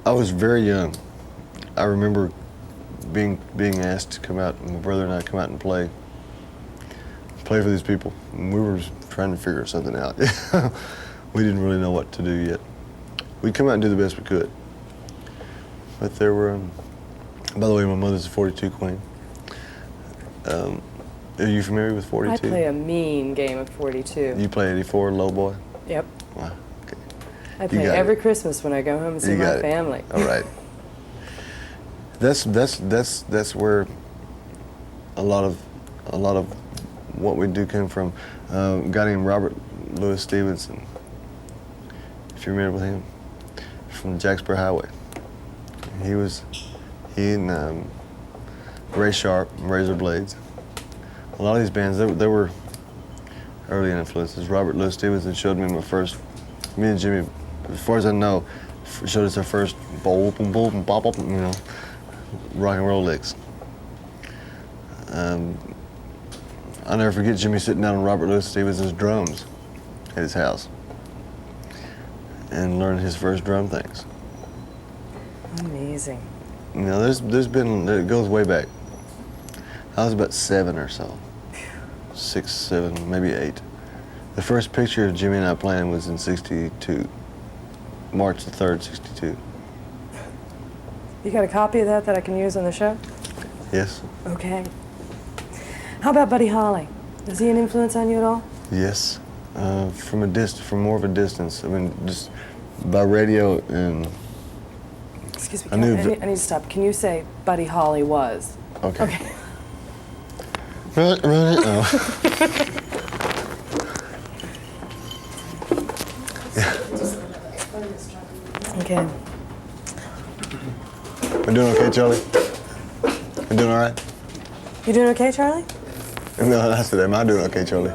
I was very young. I remember being asked to come out, and my brother and I come out and play for these people. And we were trying to figure something out. We didn't really know what to do yet. We'd come out and do the best we could. But there were, by the way, my mother's a 42 queen. Are you familiar with 42? I play a mean game of 42. You play 84, low boy? Yep. Wow, okay. I play every Christmas when I go home and see my family. All right. That's where a lot of what we do came from. A guy named Robert Louis Stevenson, if you remember him, from Jacksboro Highway. He and Ray Sharp, Razor Blades. A lot of these bands, they were early influences. Robert Louis Stevenson showed me me and Jimmy, as far as I know, showed us our first boom, boom, boom, bop, bop, rock and roll licks. I'll never forget Jimmy sitting down on Robert Louis Stevenson's drums at his house and learning his first drum things. Amazing. You know, it goes way back. I was about 7 or so. 6, 7, maybe 8. The first picture of Jimmy and I playing was in '62, March the 3rd, '62. You got a copy of that I can use on the show? Yes. Okay. How about Buddy Holly? Is he an influence on you at all? Yes. From more of a distance. I mean, just by radio and. Excuse me, I I need to stop. Can you say Buddy Holly was? Okay. Okay. Run it. Oh. Okay. I'm doing okay, Charlie? I'm doing all right? You doing okay, Charlie? No, that's it. Am I doing okay, Charlie?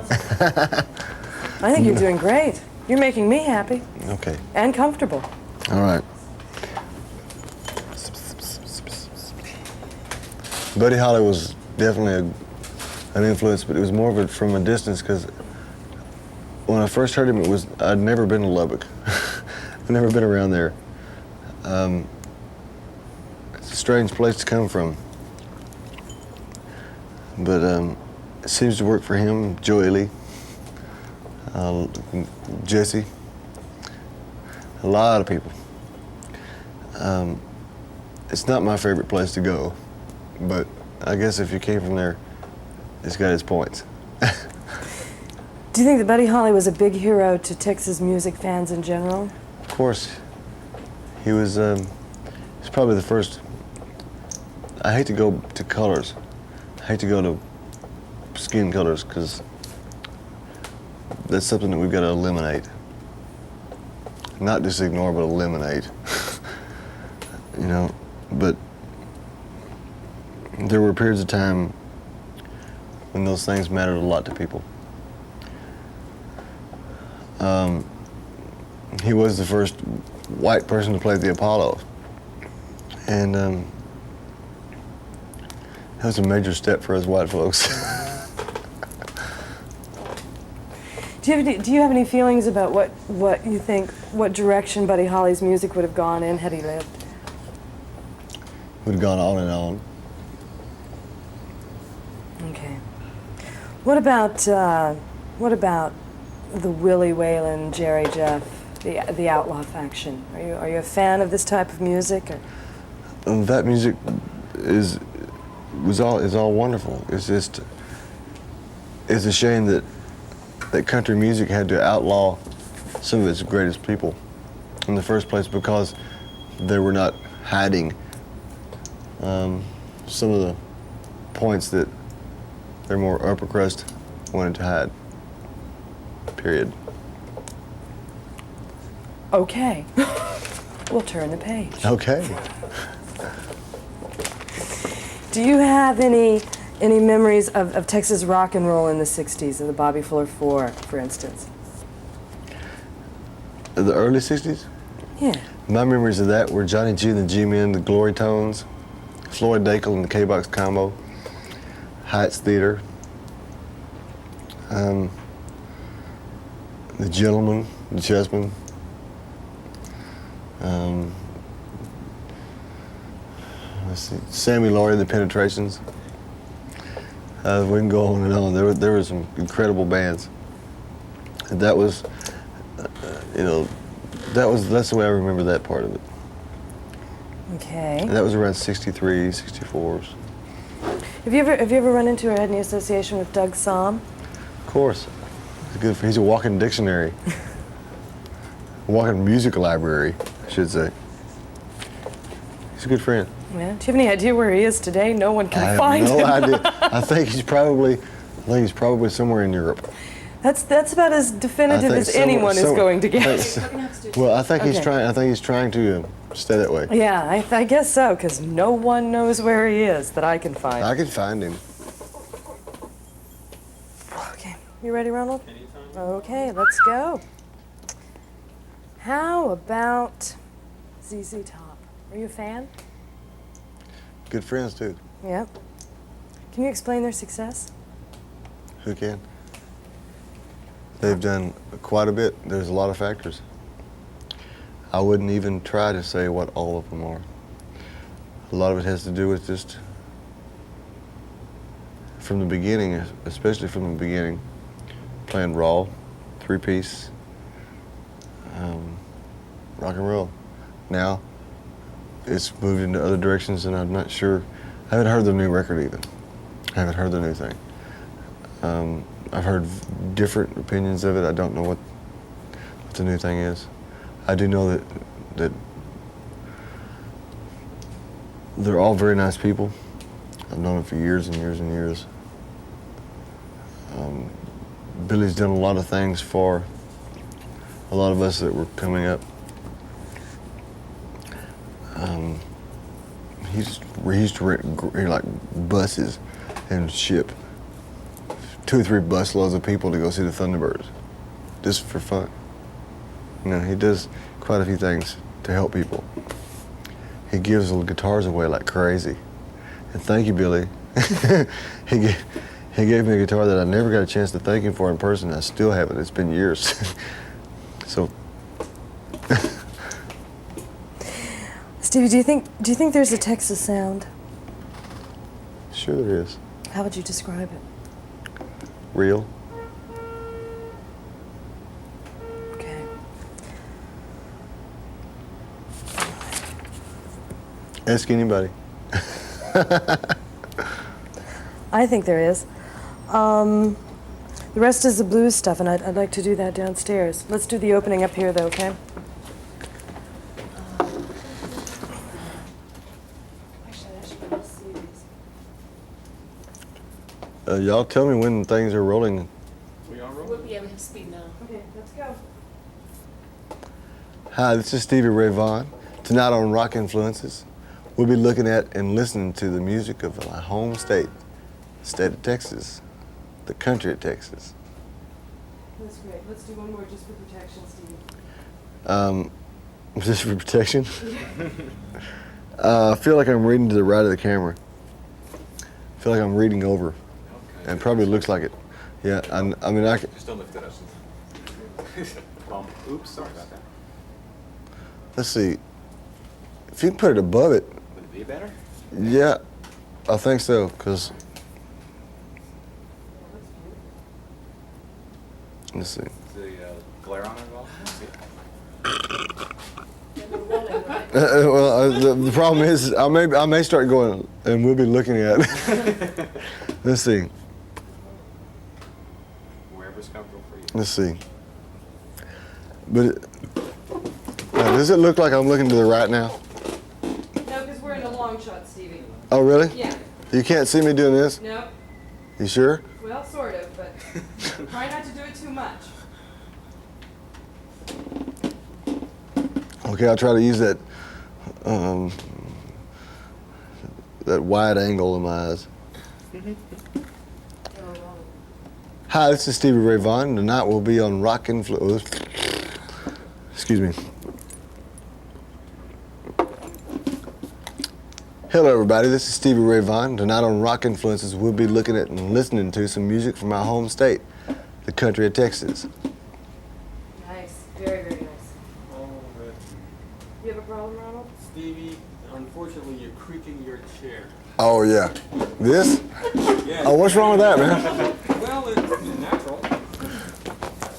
I think you're doing great. You're making me happy. Okay. And comfortable. All right. Buddy Holly was definitely an influence, but it was more of from a distance, because when I first heard him, I'd never been to Lubbock. I've never been around there. It's a strange place to come from. But it seems to work for him, Joey Lee, Jesse, a lot of people. It's not my favorite place to go, but I guess if you came from there, it's got its points. Do you think that Buddy Holly was a big hero to Texas music fans in general? Of course, he was. He's probably the first. I hate to go to colors. I hate to go to skin colors because that's something that we've got to eliminate. Not just ignore, but eliminate. You know, but there were periods of time when those things mattered a lot to people. He was the first white person to play the Apollo, and that was a major step for us white folks. Do you have any feelings about what you think, what direction Buddy Holly's music would have gone in had he lived? Would have gone on and on. Okay. What about the Willie Whalen, Jerry Jeff, the Outlaw faction? Are you a fan of this type of music? Or? That music is all wonderful. It's just it's a shame that country music had to outlaw some of its greatest people in the first place because they were not hiding some of the points that their more upper crust wanted to hide. Period. Okay. We'll turn the page. Okay. Do you have any memories of Texas rock and roll in the 60s, of the Bobby Fuller Four, for instance? The early 60s? Yeah. My memories of that were Johnny G and the G-Men, the Glory Tones, Floyd Dackel and the K-Box Combo, Heights Theater, the Gentlemen, the Chessmen, let's see, Sammy Laurie, the Penetrations. We can go on and on. There were some incredible bands. And that was, that's the way I remember that part of it. Okay. And that was around 63, 64s. Have you ever run into or had any association with Doug Somm? Of course. He's a walking dictionary. A walking music library, I should say. He's a good friend. Yeah. Do you have any idea where he is today? No one can find him. I have no idea. I think he's probably somewhere in Europe. That's about as definitive as anyone is going to get. Well, I think he's trying to stay that way. Yeah, I guess so, because no one knows where he is that I can find. I can find him. Okay, you ready, Ronald? Anytime. Okay, let's go. How about ZZ Top? Are you a fan? Good friends too. Yep. Can you explain their success? Who can? They've done quite a bit. There's a lot of factors. I wouldn't even try to say what all of them are. A lot of it has to do with just from the beginning, especially from the beginning, playing raw, three-piece, rock and roll. Now, it's moved into other directions, and I'm not sure. I haven't heard the new record even. I haven't heard the new thing. I've heard different opinions of it. I don't know what the new thing is. I do know that they're all very nice people. I've known them for years and years and years. Billy's done a lot of things for a lot of us that were coming up. He used to rent like buses and ship 2 or 3 busloads of people to go see the Thunderbirds, just for fun. You know, he does quite a few things to help people. He gives the guitars away like crazy. And thank you, Billy. He gave me a guitar that I never got a chance to thank him for in person. I still haven't. It's been years. So. Stevie, do you think there's a Texas sound? Sure there is. How would you describe it? Real. Okay. Ask anybody. I think there is. The rest is the blues stuff, and I'd like to do that downstairs. Let's do the opening up here, though, okay? Y'all tell me when things are rolling. We on roll? We'll be able to speed now. Okay, let's go. Hi, this is Stevie Ray Vaughan. Tonight on Rock Influences, we'll be looking at and listening to the music of my home state, the state of Texas, the country of Texas. That's great. Let's do one more just for protection, Stevie. Just for protection? I feel like I'm reading to the right of the camera. I feel like I'm reading over. Okay. And it probably looks like it. Yeah, I mean, I can. Just don't lift it up. Bump. Oops, sorry about that. Let's see. If you can put it above it, Would it be better? yeah, I think so, because. Let's see. Is the glare on it at all? Let's see. The problem is, I may start going, and we'll be looking at it. Let's see. Wherever's comfortable for you. Let's see. But now, does it look like I'm looking to the right now? No, because we're in a long shot, Stevie. Oh, really? Yeah. You can't see me doing this? No. You sure? Well, sort of, but try not to do it too much. Okay, I'll try to use that that wide angle in my eyes. Hi, this is Stevie Ray Vaughan, and tonight we'll be on Rock Influence. Excuse me. Hello, everybody. This is Stevie Ray Vaughan. Tonight on Rock Influences, we'll be looking at and listening to some music from my home state, the country of Texas. Nice. Very, very nice. All right. You have a problem, Ronald? Stevie, unfortunately, you're creaking your chair. Oh, yeah. This? Yeah. Oh, what's wrong with that, man? Well, it's natural.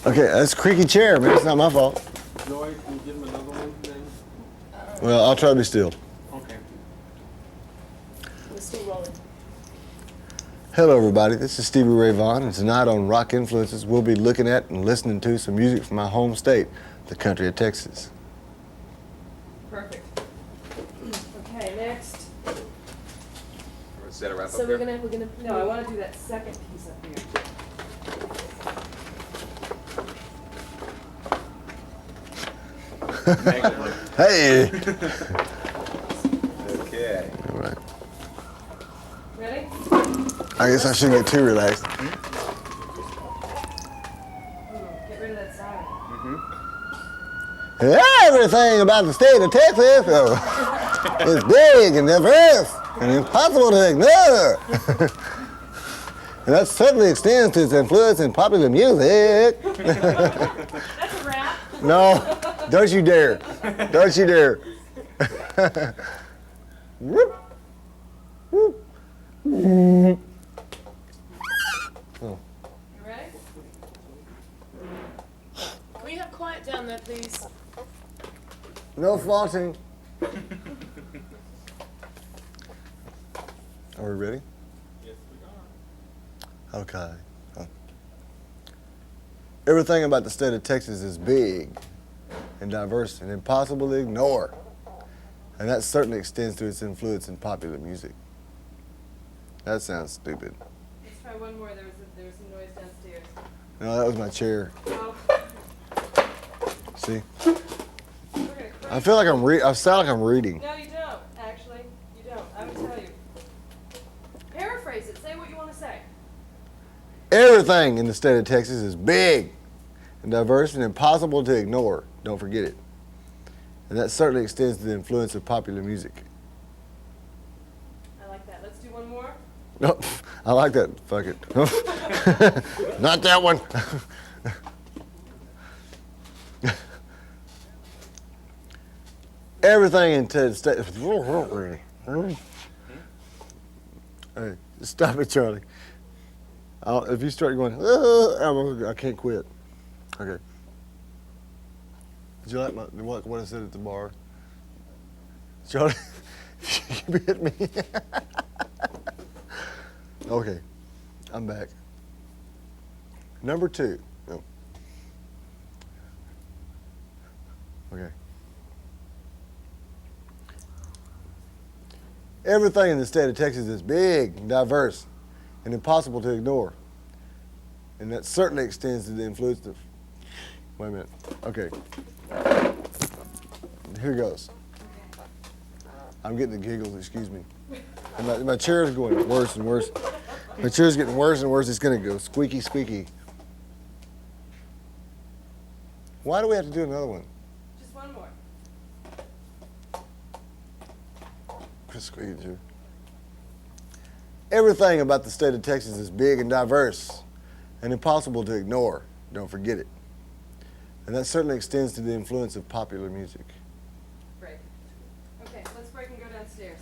Okay, that's a creaky chair, man. It's not my fault. Joy, can you give him another one then? Well, I'll try to be still. Okay. We're still rolling. Hello, everybody. This is Stevie Ray Vaughan, and tonight on Rock Influences, we'll be looking at and listening to some music from my home state, the country of Texas. Perfect. Okay, next. Set it right So up we're there. gonna. No, I want to do that second piece up here. Hey! Okay. All right. Ready? I guess I shouldn't get too relaxed. Ooh, get rid of that siren. Everything about the state of Texas is big and diverse and impossible to ignore. And that certainly extends to its influence in popular music. That's a wrap. No, don't you dare. Don't you dare. Whoop. Whoop. You ready? Can we have quiet down there, please? No flossing. Are we ready? Yes, we are. Okay. Everything about the state of Texas is big and diverse and impossible to ignore. And that certainly extends to its influence in popular music. That sounds stupid. Let's try one more. There was some noise downstairs. No, that was my chair. Oh, See? we're gonna I feel like I sound like I'm reading. No, you don't, actually. You don't. I would tell you. Paraphrase it. Say what you want to say. Everything in the state of Texas is big and diverse and impossible to ignore. Don't forget it. And that certainly extends to the influence of popular music. I like that. Let's do one more. No, I like that. Fuck it. Not that one. Everything in the state. Hey, stop it, Charlie. If you start going, I can't quit. Okay. Did you like what I said at the bar? Charlie, you hit me. Okay, I'm back. Number 2. Oh. Okay. Everything in the state of Texas is big and diverse and impossible to ignore. And that certainly extends to the influence of... Wait a minute. Okay. Here goes. I'm getting the giggles, excuse me. And my chair's going worse and worse. My chair's getting worse and worse. It's going to go squeaky, squeaky. Why do we have to do another one? Just one more. Chris squeaky, too. Everything about the state of Texas is big and diverse and impossible to ignore. Don't forget it. And that certainly extends to the influence of popular music. Great. Okay, let's break and go downstairs.